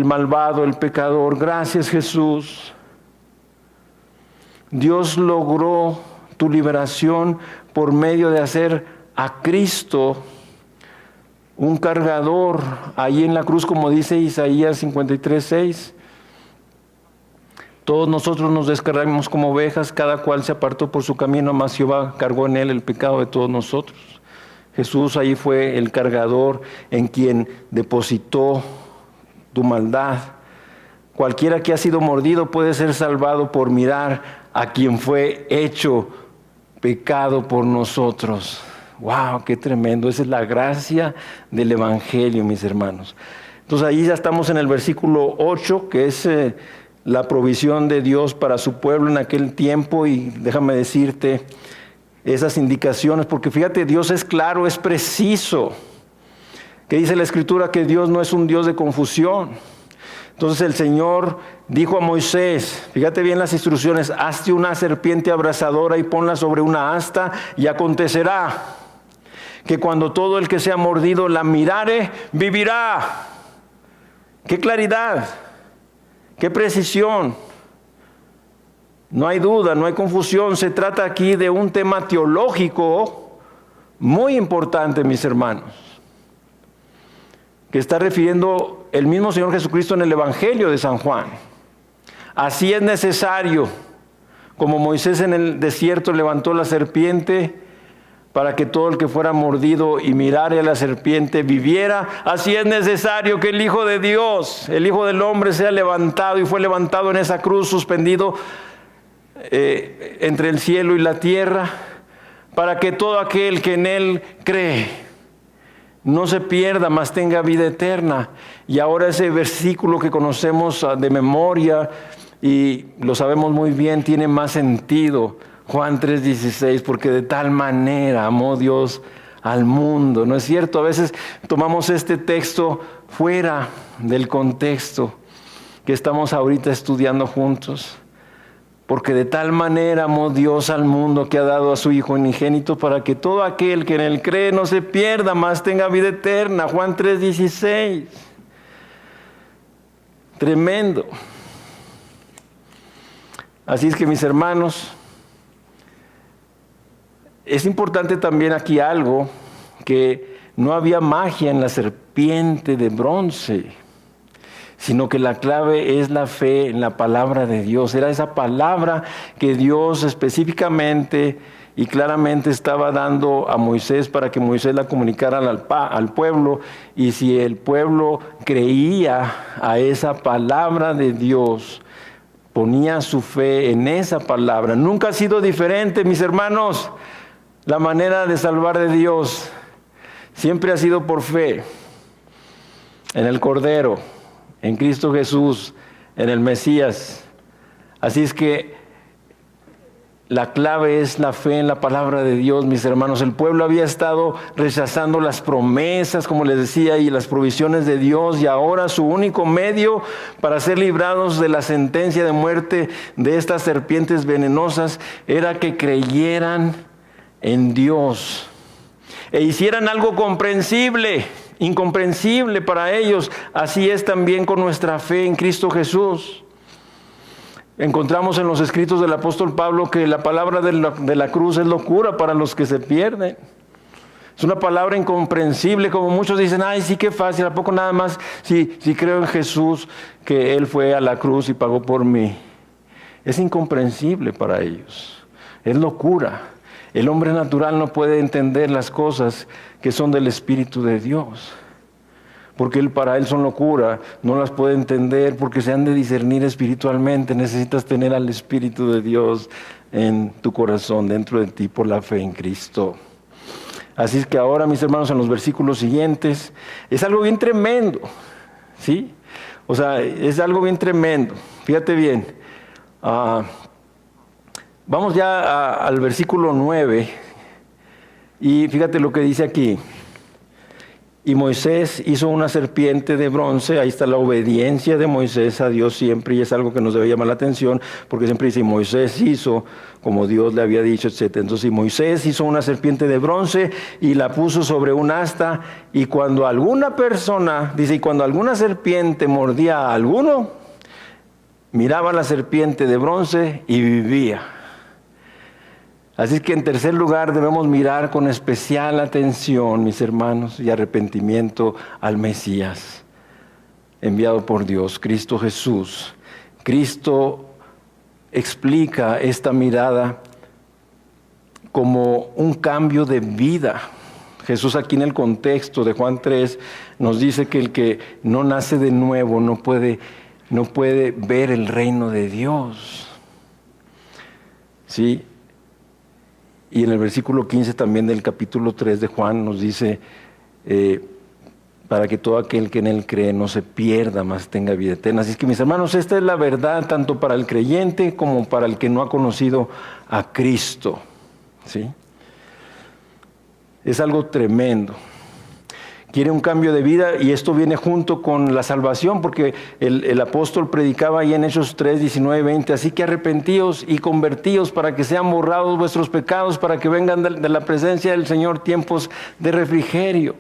malvado, el pecador. Gracias, Jesús. Dios logró tu liberación por medio de hacer a Cristo un cargador ahí en la cruz, como dice Isaías 53:6. Todos nosotros nos descargamos como ovejas, cada cual se apartó por su camino, mas Jehová cargó en él el pecado de todos nosotros. Jesús ahí fue el cargador en quien depositó tu maldad. Cualquiera que ha sido mordido puede ser salvado por mirar a quien fue hecho pecado por nosotros. ¡Wow! ¡Qué tremendo! Esa es la gracia del Evangelio, mis hermanos. Entonces ahí ya estamos en el versículo 8, que es la provisión de Dios para su pueblo en aquel tiempo. Y déjame decirte esas indicaciones, porque fíjate, Dios es claro, es preciso. Que dice la Escritura que Dios no es un Dios de confusión. Entonces el Señor dijo a Moisés, fíjate bien las instrucciones, hazte una serpiente abrasadora y ponla sobre una asta, y acontecerá que cuando todo el que sea mordido la mirare, vivirá. ¡Qué claridad! ¡Qué precisión! No hay duda, no hay confusión. Se trata aquí de un tema teológico muy importante, mis hermanos, que está refiriendo el mismo Señor Jesucristo en el Evangelio de San Juan. Así es necesario, como Moisés en el desierto levantó la serpiente para que todo el que fuera mordido y mirare a la serpiente viviera, así es necesario que el Hijo de Dios, el Hijo del Hombre, sea levantado, y fue levantado en esa cruz, suspendido entre el cielo y la tierra, para que todo aquel que en Él cree no se pierda, mas tenga vida eterna. Y ahora ese versículo que conocemos de memoria y lo sabemos muy bien, tiene más sentido. Juan 3:16, porque de tal manera amó Dios al mundo. ¿No es cierto? A veces tomamos este texto fuera del contexto que estamos ahorita estudiando juntos. Porque de tal manera amó Dios al mundo que ha dado a su Hijo unigénito para que todo aquel que en Él cree no se pierda, mas tenga vida eterna. Juan 3:16. Tremendo. Así es que, mis hermanos, es importante también aquí algo, que no había magia en la serpiente de bronce, sino que la clave es la fe en la palabra de Dios. Era esa palabra que Dios específicamente y claramente estaba dando a Moisés para que Moisés la comunicara al pueblo. Y si el pueblo creía a esa palabra de Dios, ponía su fe en esa palabra. Nunca ha sido diferente, mis hermanos. La manera de salvar de Dios siempre ha sido por fe en el Cordero, en Cristo Jesús, en el Mesías. Así es que la clave es la fe en la palabra de Dios, mis hermanos. El pueblo había estado rechazando las promesas, como les decía, y las provisiones de Dios, y ahora su único medio para ser librados de la sentencia de muerte de estas serpientes venenosas era que creyeran en Dios e hicieran algo comprensible, incomprensible para ellos. Así es también con nuestra fe en Cristo Jesús. Encontramos en los escritos del apóstol Pablo que la palabra de la cruz es locura para los que se pierden. Es una palabra incomprensible, como muchos dicen, ay, sí, qué fácil, ¿a poco nada más si creo en Jesús, que Él fue a la cruz y pagó por mí? Es incomprensible para ellos, es locura. El hombre natural no puede entender las cosas que son del Espíritu de Dios, porque para él son locura, no las puede entender porque se han de discernir espiritualmente. Necesitas tener al Espíritu de Dios en tu corazón, dentro de ti, por la fe en Cristo. Así es que ahora, mis hermanos, en los versículos siguientes, es algo bien tremendo, ¿sí? O sea, es algo bien tremendo. Fíjate bien. Vamos ya al versículo 9 y fíjate lo que dice aquí. Y Moisés hizo una serpiente de bronce. Ahí está la obediencia de Moisés a Dios siempre, y es algo que nos debe llamar la atención, porque siempre dice, Moisés hizo como Dios le había dicho, etc. Entonces, Moisés hizo una serpiente de bronce y la puso sobre un asta, y cuando alguna persona, dice, y cuando alguna serpiente mordía a alguno, miraba la serpiente de bronce y vivía. Así que en tercer lugar debemos mirar con especial atención, mis hermanos, y arrepentimiento al Mesías, enviado por Dios, Cristo Jesús. Cristo explica esta mirada como un cambio de vida. Jesús aquí en el contexto de Juan 3 nos dice que el que no nace de nuevo no puede ver el reino de Dios. ¿Sí? Y en el versículo 15 también del capítulo 3 de Juan nos dice, para que todo aquel que en Él cree no se pierda, mas tenga vida eterna. Así es que, mis hermanos, esta es la verdad tanto para el creyente como para el que no ha conocido a Cristo. ¿Sí? Es algo tremendo. Quiere un cambio de vida, y esto viene junto con la salvación, porque el apóstol predicaba ahí en Hechos 3, 19 y 20, así que arrepentíos y convertíos para que sean borrados vuestros pecados, para que vengan de la presencia del Señor tiempos de refrigerio.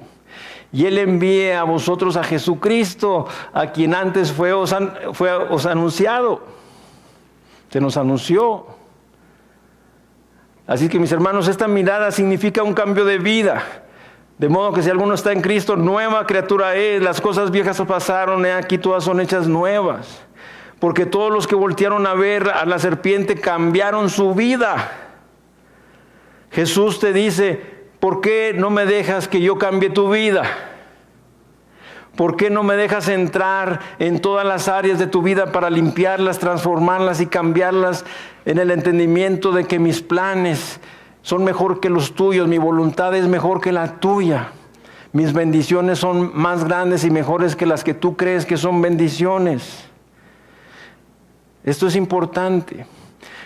Y Él envíe a vosotros a Jesucristo, a quien antes fue os anunciado. Se nos anunció. Así que, mis hermanos, esta mirada significa un cambio de vida. De modo que si alguno está en Cristo, nueva criatura es. Las cosas viejas pasaron, aquí todas son hechas nuevas. Porque todos los que voltearon a ver a la serpiente cambiaron su vida. Jesús te dice, ¿por qué no me dejas que yo cambie tu vida? ¿Por qué no me dejas entrar en todas las áreas de tu vida para limpiarlas, transformarlas y cambiarlas en el entendimiento de que mis planes son mejor que los tuyos, mi voluntad es mejor que la tuya. Mis bendiciones son más grandes y mejores que las que tú crees que son bendiciones. Esto es importante.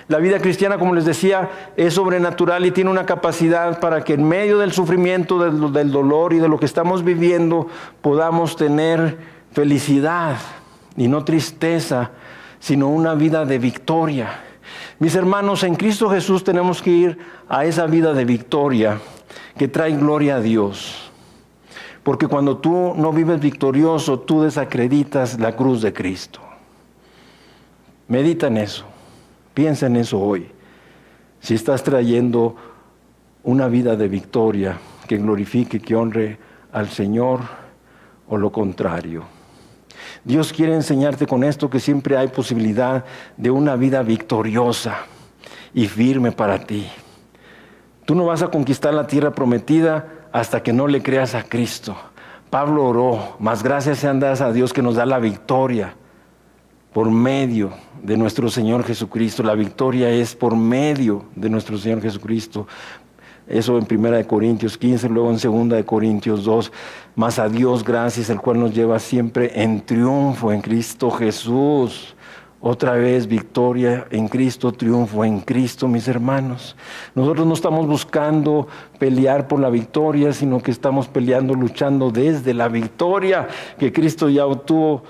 La vida cristiana, como les decía, es sobrenatural y tiene una capacidad para que en medio del sufrimiento, del dolor y de lo que estamos viviendo, podamos tener felicidad y no tristeza, sino una vida de victoria. Mis hermanos, en Cristo Jesús tenemos que ir a esa vida de victoria que trae gloria a Dios. Porque cuando tú no vives victorioso, tú desacreditas la cruz de Cristo. Medita en eso, piensa en eso hoy. Si estás trayendo una vida de victoria que glorifique, que honre al Señor, o lo contrario. Dios quiere enseñarte con esto que siempre hay posibilidad de una vida victoriosa y firme para ti. Tú no vas a conquistar la tierra prometida hasta que no le creas a Cristo. Pablo oró, mas gracias sean dadas a Dios que nos da la victoria por medio de nuestro Señor Jesucristo. La victoria es por medio de nuestro Señor Jesucristo. Eso en 1 Corintios 15, luego en 2 Corintios 2. Mas a Dios gracias, el cual nos lleva siempre en triunfo en Cristo Jesús. Otra vez victoria en Cristo, triunfo en Cristo, mis hermanos. Nosotros no estamos buscando pelear por la victoria, sino que estamos peleando, luchando desde la victoria que Cristo ya obtuvo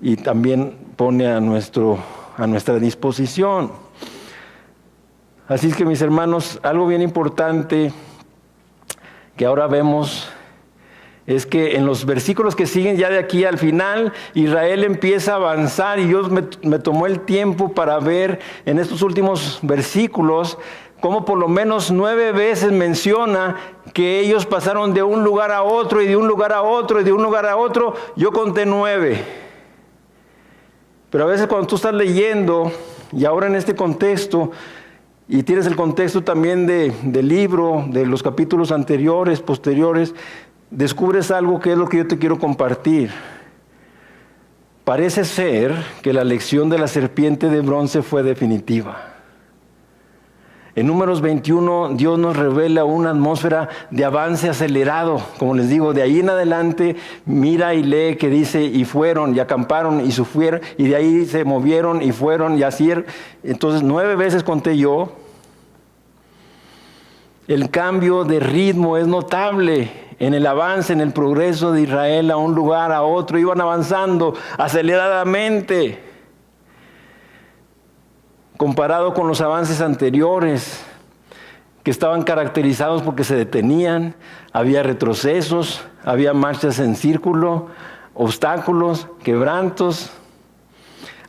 y también pone a nuestra disposición. Así es que, mis hermanos, algo bien importante que ahora vemos es que en los versículos que siguen, ya de aquí al final, Israel empieza a avanzar, y Dios me tomó el tiempo para ver en estos últimos versículos cómo por lo menos 9 veces menciona que ellos pasaron de un lugar a otro, y de un lugar a otro, y de un lugar a otro. Yo conté 9. Pero a veces cuando tú estás leyendo, y ahora en este contexto, y tienes el contexto también del libro, de los capítulos anteriores, posteriores, descubres algo que es lo que yo te quiero compartir. Parece ser que la lección de la serpiente de bronce fue definitiva. En Números 21, Dios nos revela una atmósfera de avance acelerado. Como les digo, de ahí en adelante, mira y lee que dice, y fueron, y acamparon, y sufrieron, y de ahí se movieron, y fueron, y así. Entonces, 9 veces conté yo. El cambio de ritmo es notable en el avance, en el progreso de Israel a un lugar, a otro. Iban avanzando aceleradamente, comparado con los avances anteriores, que estaban caracterizados porque se detenían, había retrocesos, había marchas en círculo, obstáculos, quebrantos.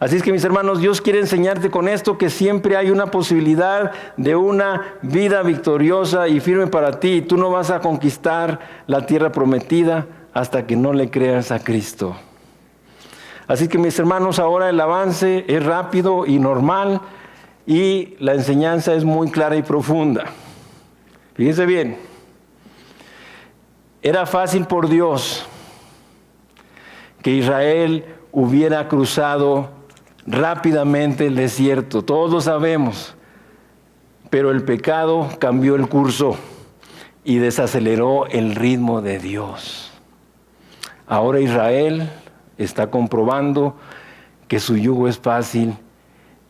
Así es que, mis hermanos, Dios quiere enseñarte con esto que siempre hay una posibilidad de una vida victoriosa y firme para ti. Tú no vas a conquistar la tierra prometida hasta que no le creas a Cristo. Así que, mis hermanos, ahora el avance es rápido y normal, y la enseñanza es muy clara y profunda. Fíjense bien, era fácil por Dios que Israel hubiera cruzado rápidamente el desierto, todos lo sabemos, pero el pecado cambió el curso y desaceleró el ritmo de Dios. Ahora Israel está comprobando que su yugo es fácil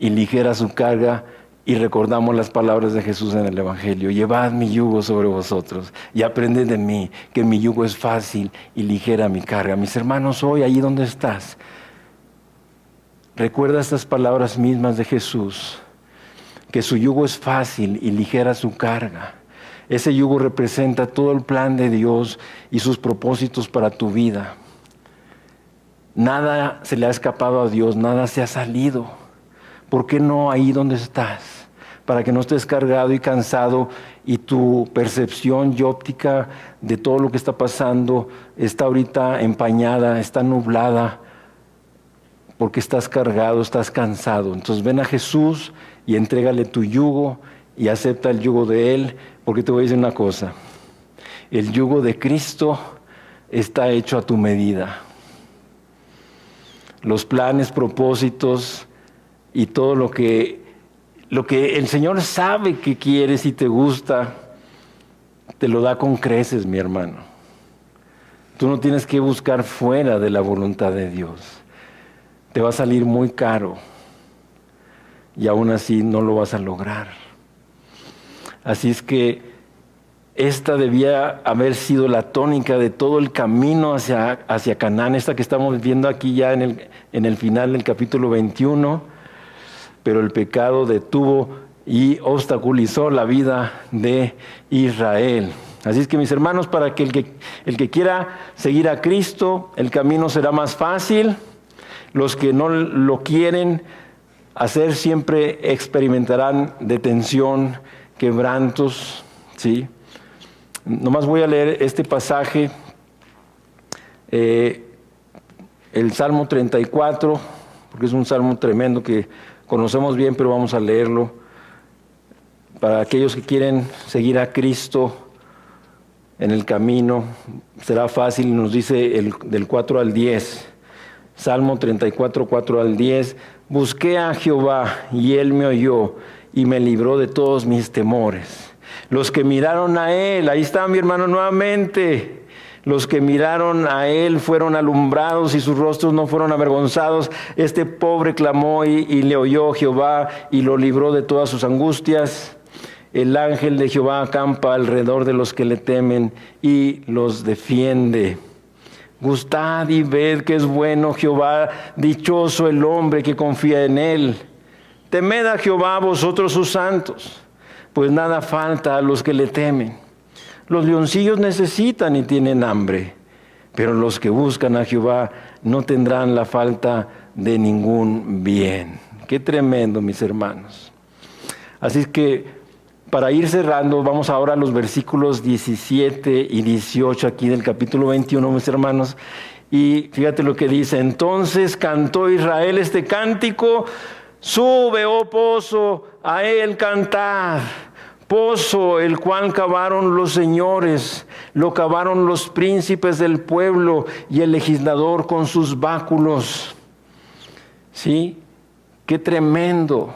y ligera su carga, y recordamos las palabras de Jesús en el Evangelio: llevad mi yugo sobre vosotros y aprended de mí, que mi yugo es fácil y ligera mi carga. Mis hermanos, hoy, allí donde estás, recuerda estas palabras mismas de Jesús, que su yugo es fácil y ligera su carga. Ese yugo representa todo el plan de Dios y sus propósitos para tu vida. Nada se le ha escapado a Dios, nada se ha salido. ¿Por qué no ahí donde estás? Para que no estés cargado y cansado, y tu percepción y óptica de todo lo que está pasando está ahorita empañada, está nublada, porque estás cargado, estás cansado. Entonces ven a Jesús y entrégale tu yugo y acepta el yugo de Él, porque te voy a decir una cosa: el yugo de Cristo está hecho a tu medida. Los planes, propósitos y todo lo que lo que el Señor sabe que quieres y te gusta, te lo da con creces, mi hermano. Tú no tienes que buscar fuera de la voluntad de Dios. Te va a salir muy caro y aún así no lo vas a lograr. Así es que esta debía haber sido la tónica de todo el camino hacia Canaán, esta que estamos viendo aquí ya en el final del capítulo 21, pero el pecado detuvo y obstaculizó la vida de Israel. Así es que, mis hermanos, para que el que quiera seguir a Cristo, el camino será más fácil. Los que no lo quieren hacer siempre experimentarán de tensión, quebrantos, ¿sí? Nomás voy a leer este pasaje, el Salmo 34, porque es un salmo tremendo que conocemos bien, pero vamos a leerlo. Para aquellos que quieren seguir a Cristo en el camino, será fácil, nos dice del 4 al 10. Salmo 34, 4 al 10. Busqué a Jehová y Él me oyó y me libró de todos mis temores. Los que miraron a Él, ahí está mi hermano nuevamente, los que miraron a Él fueron alumbrados y sus rostros no fueron avergonzados. Este pobre clamó y le oyó Jehová y lo libró de todas sus angustias. El ángel de Jehová acampa alrededor de los que le temen y los defiende. Gustad y ved que es bueno Jehová, dichoso el hombre que confía en Él. Temed a Jehová vosotros sus santos, pues nada falta a los que le temen. Los leoncillos necesitan y tienen hambre, pero los que buscan a Jehová no tendrán la falta de ningún bien. Qué tremendo, mis hermanos. Así es que para ir cerrando, vamos ahora a los versículos 17 y 18 aquí del capítulo 21, mis hermanos. Y fíjate lo que dice: entonces cantó Israel este cántico: sube, oh pozo, a él cantad. Pozo el cual cavaron los señores, lo cavaron los príncipes del pueblo y el legislador con sus báculos. ¿Sí? Qué tremendo.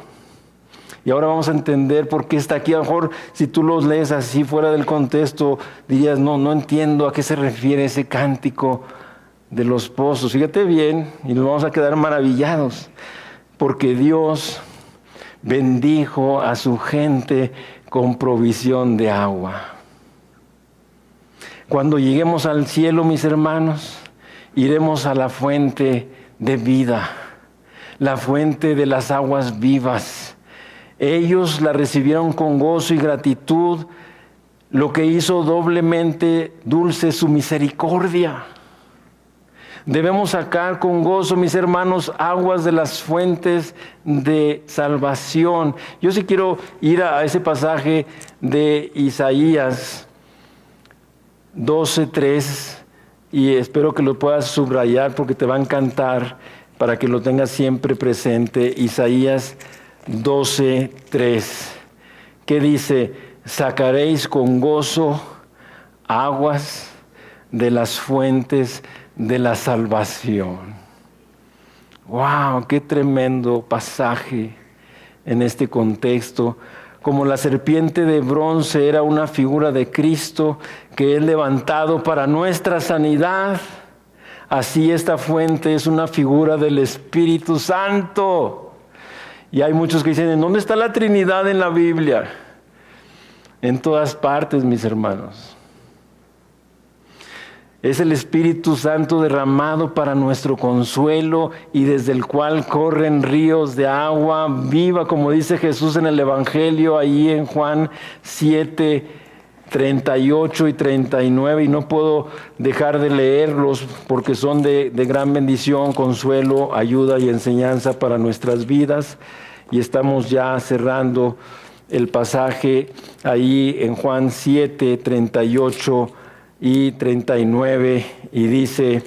Y ahora vamos a entender por qué está aquí. A lo mejor si tú los lees así fuera del contexto, dirías, no entiendo a qué se refiere ese cántico de los pozos. Fíjate bien y nos vamos a quedar maravillados. Porque Dios bendijo a su gente con provisión de agua. Cuando lleguemos al cielo, mis hermanos, iremos a la fuente de vida, la fuente de las aguas vivas. Ellos la recibieron con gozo y gratitud, lo que hizo doblemente dulce su misericordia. Debemos sacar con gozo, mis hermanos, aguas de las fuentes de salvación. Yo sí quiero ir a ese pasaje de Isaías 12:3 y espero que lo puedas subrayar porque te va a encantar para que lo tengas siempre presente. Isaías 12:3, que dice: sacaréis con gozo aguas de las fuentes de la salvación. ¡Wow! ¡Qué tremendo pasaje en este contexto! Como la serpiente de bronce era una figura de Cristo que es levantado para nuestra sanidad, así esta fuente es una figura del Espíritu Santo. Y hay muchos que dicen, ¿en dónde está la Trinidad en la Biblia? En todas partes, mis hermanos. Es el Espíritu Santo derramado para nuestro consuelo y desde el cual corren ríos de agua viva, como dice Jesús en el Evangelio, ahí en Juan 7:38 y 39. Y no puedo dejar de leerlos porque son de gran bendición, consuelo, ayuda y enseñanza para nuestras vidas. Y estamos ya cerrando el pasaje ahí en Juan 7:38 y 39, y dice: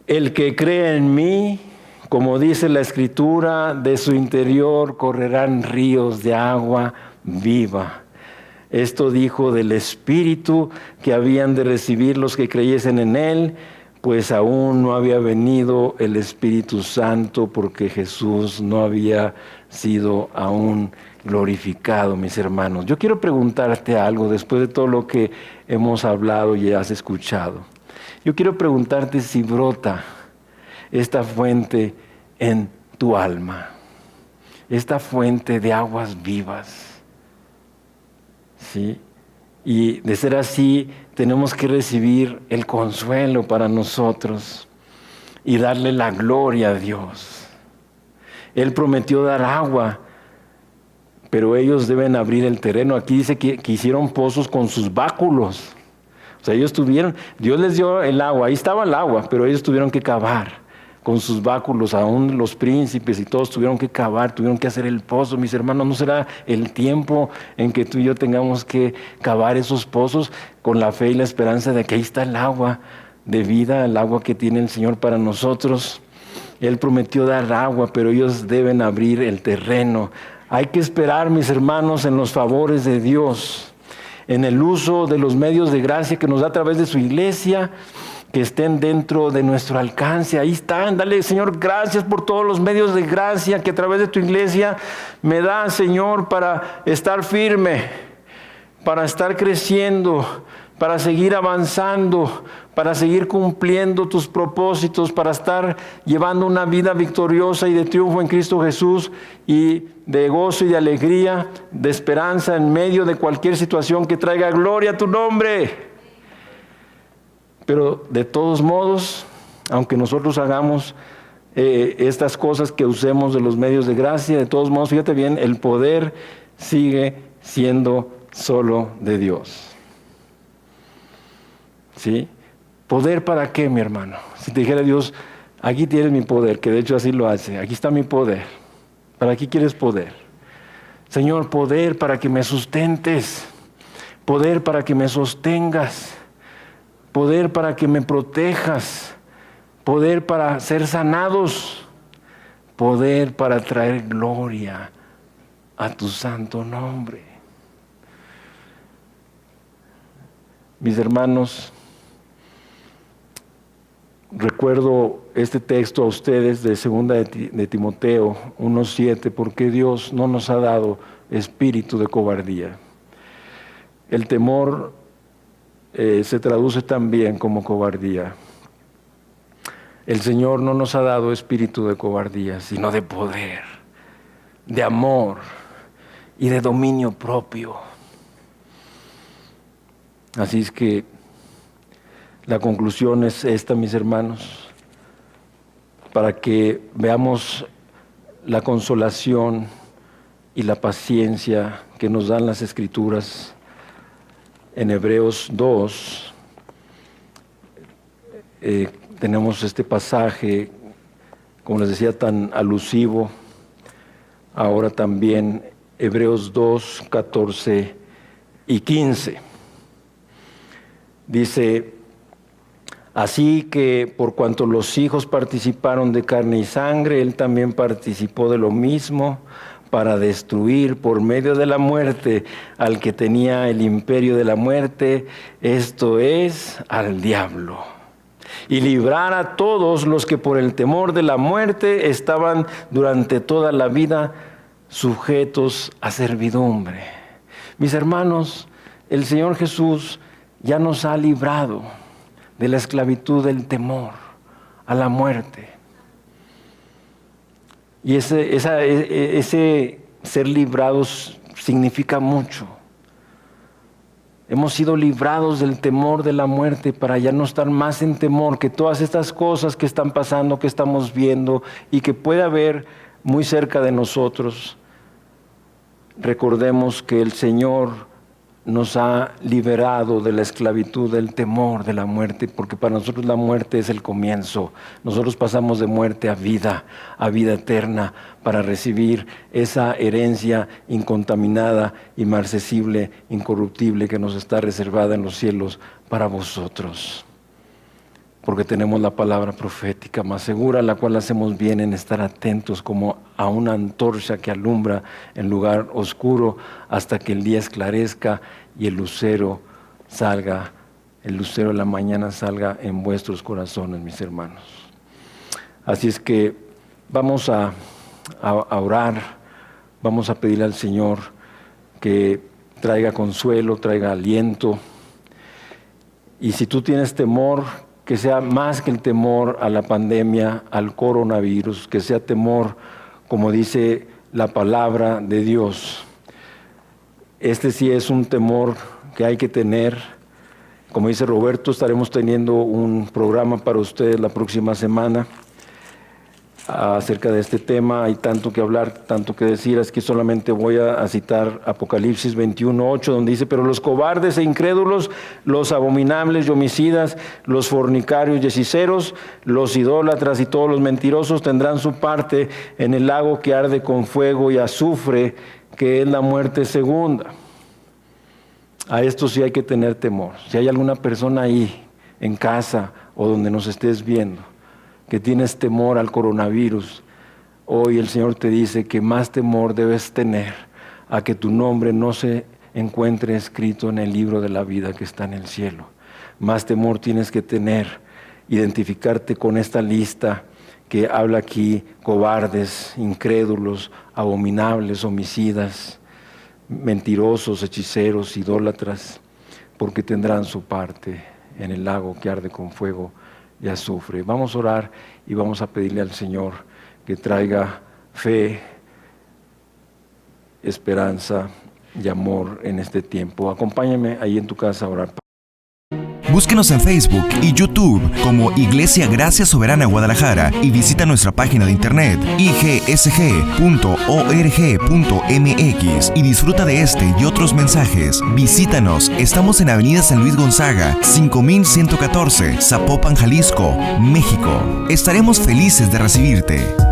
el que cree en mí, como dice la Escritura, de su interior correrán ríos de agua viva. Esto dijo del Espíritu que habían de recibir los que creyesen en Él, pues aún no había venido el Espíritu Santo, porque Jesús no había sido aún glorificado, mis hermanos. Yo quiero preguntarte algo después de todo lo que hemos hablado y has escuchado. Yo quiero preguntarte si brota esta fuente en tu alma, esta fuente de aguas vivas, ¿sí? Y de ser así, tenemos que recibir el consuelo para nosotros y darle la gloria a Dios. Él prometió dar agua, pero ellos deben abrir el terreno. Aquí dice que hicieron pozos con sus báculos. O sea, ellos Dios les dio el agua, ahí estaba el agua, pero ellos tuvieron que cavar con sus báculos, aún los príncipes y todos tuvieron que cavar, tuvieron que hacer el pozo. Mis hermanos, ¿no será el tiempo en que tú y yo tengamos que cavar esos pozos con la fe y la esperanza de que ahí está el agua de vida, el agua que tiene el Señor para nosotros? Él prometió dar agua, pero ellos deben abrir el terreno. Hay que esperar, mis hermanos, en los favores de Dios, en el uso de los medios de gracia que nos da a través de su iglesia, que estén dentro de nuestro alcance. Ahí están. Dale, Señor, gracias por todos los medios de gracia que a través de tu iglesia me da, Señor, para estar firme, para estar creciendo, para seguir avanzando, para seguir cumpliendo tus propósitos, para estar llevando una vida victoriosa y de triunfo en Cristo Jesús, y de gozo y de alegría, de esperanza en medio de cualquier situación que traiga gloria a tu nombre. Pero de todos modos, aunque nosotros hagamos estas cosas, que usemos de los medios de gracia, de todos modos, fíjate bien, el poder sigue siendo solo de Dios. ¿Sí? ¿Poder para qué, mi hermano? Si te dijera Dios, aquí tienes mi poder, que de hecho así lo hace, aquí está mi poder. ¿Para qué quieres poder? Señor, poder para que me sustentes, poder para que me sostengas, poder para que me protejas, poder para ser sanados, poder para traer gloria a tu santo nombre. Mis hermanos, recuerdo este texto a ustedes de 2 de Timoteo 1:7, porque Dios no nos ha dado espíritu de cobardía. El temor se traduce también como cobardía. El Señor no nos ha dado espíritu de cobardía, sino de poder, de amor y de dominio propio. Así es que la conclusión es esta, mis hermanos, para que veamos la consolación y la paciencia que nos dan las Escrituras. En Hebreos 2 tenemos este pasaje, como les decía, tan alusivo. Ahora también Hebreos 2, 14 y 15. Dice: así que por cuanto los hijos participaron de carne y sangre, Él también participó de lo mismo, para destruir por medio de la muerte al que tenía el imperio de la muerte, esto es, al diablo, y librar a todos los que por el temor de la muerte estaban durante toda la vida sujetos a servidumbre. Mis hermanos, el Señor Jesús ya nos ha librado de la esclavitud del temor a la muerte. Y ese ser librados significa mucho. Hemos sido librados del temor de la muerte para ya no estar más en temor, que todas estas cosas que están pasando, que estamos viendo y que puede haber muy cerca de nosotros, recordemos que el Señor nos ha liberado de la esclavitud, del temor de la muerte, porque para nosotros la muerte es el comienzo. Nosotros pasamos de muerte a vida eterna, para recibir esa herencia incontaminada, inmarcesible, incorruptible que nos está reservada en los cielos para vosotros. Porque tenemos la palabra profética más segura, la cual hacemos bien en estar atentos como a una antorcha que alumbra en lugar oscuro hasta que el día esclarezca y el lucero salga el lucero de la mañana salga en vuestros corazones, mis hermanos. Así es que vamos a orar, vamos a pedirle al Señor que traiga consuelo, traiga aliento. Y si tú tienes temor, que sea más que el temor a la pandemia, al coronavirus, que sea temor, como dice la palabra de Dios. Este sí es un temor que hay que tener. Como dice Roberto, estaremos teniendo un programa para ustedes la próxima semana acerca de este tema. Hay tanto que hablar, tanto que decir, es que solamente voy a citar Apocalipsis 21:8, donde dice: pero los cobardes e incrédulos, los abominables y homicidas, los fornicarios y hechiceros, los idólatras y todos los mentirosos tendrán su parte en el lago que arde con fuego y azufre, que es la muerte segunda. A esto sí hay que tener temor. Si hay alguna persona ahí, en casa o donde nos estés viendo, que tienes temor al coronavirus, hoy el Señor te dice que más temor debes tener a que tu nombre no se encuentre escrito en el libro de la vida que está en el cielo. Más temor tienes que tener, identificarte con esta lista que habla aquí: cobardes, incrédulos, abominables, homicidas, mentirosos, hechiceros, idólatras, porque tendrán su parte en el lago que arde con fuego y azufre. Vamos a orar y vamos a pedirle al Señor que traiga fe, esperanza y amor en este tiempo. Acompáñame ahí en tu casa a orar. Búsquenos en Facebook y YouTube como Iglesia Gracia Soberana Guadalajara y visita nuestra página de internet igsg.org.mx y disfruta de este y otros mensajes. Visítanos, estamos en Avenida San Luis Gonzaga, 5114, Zapopan, Jalisco, México. Estaremos felices de recibirte.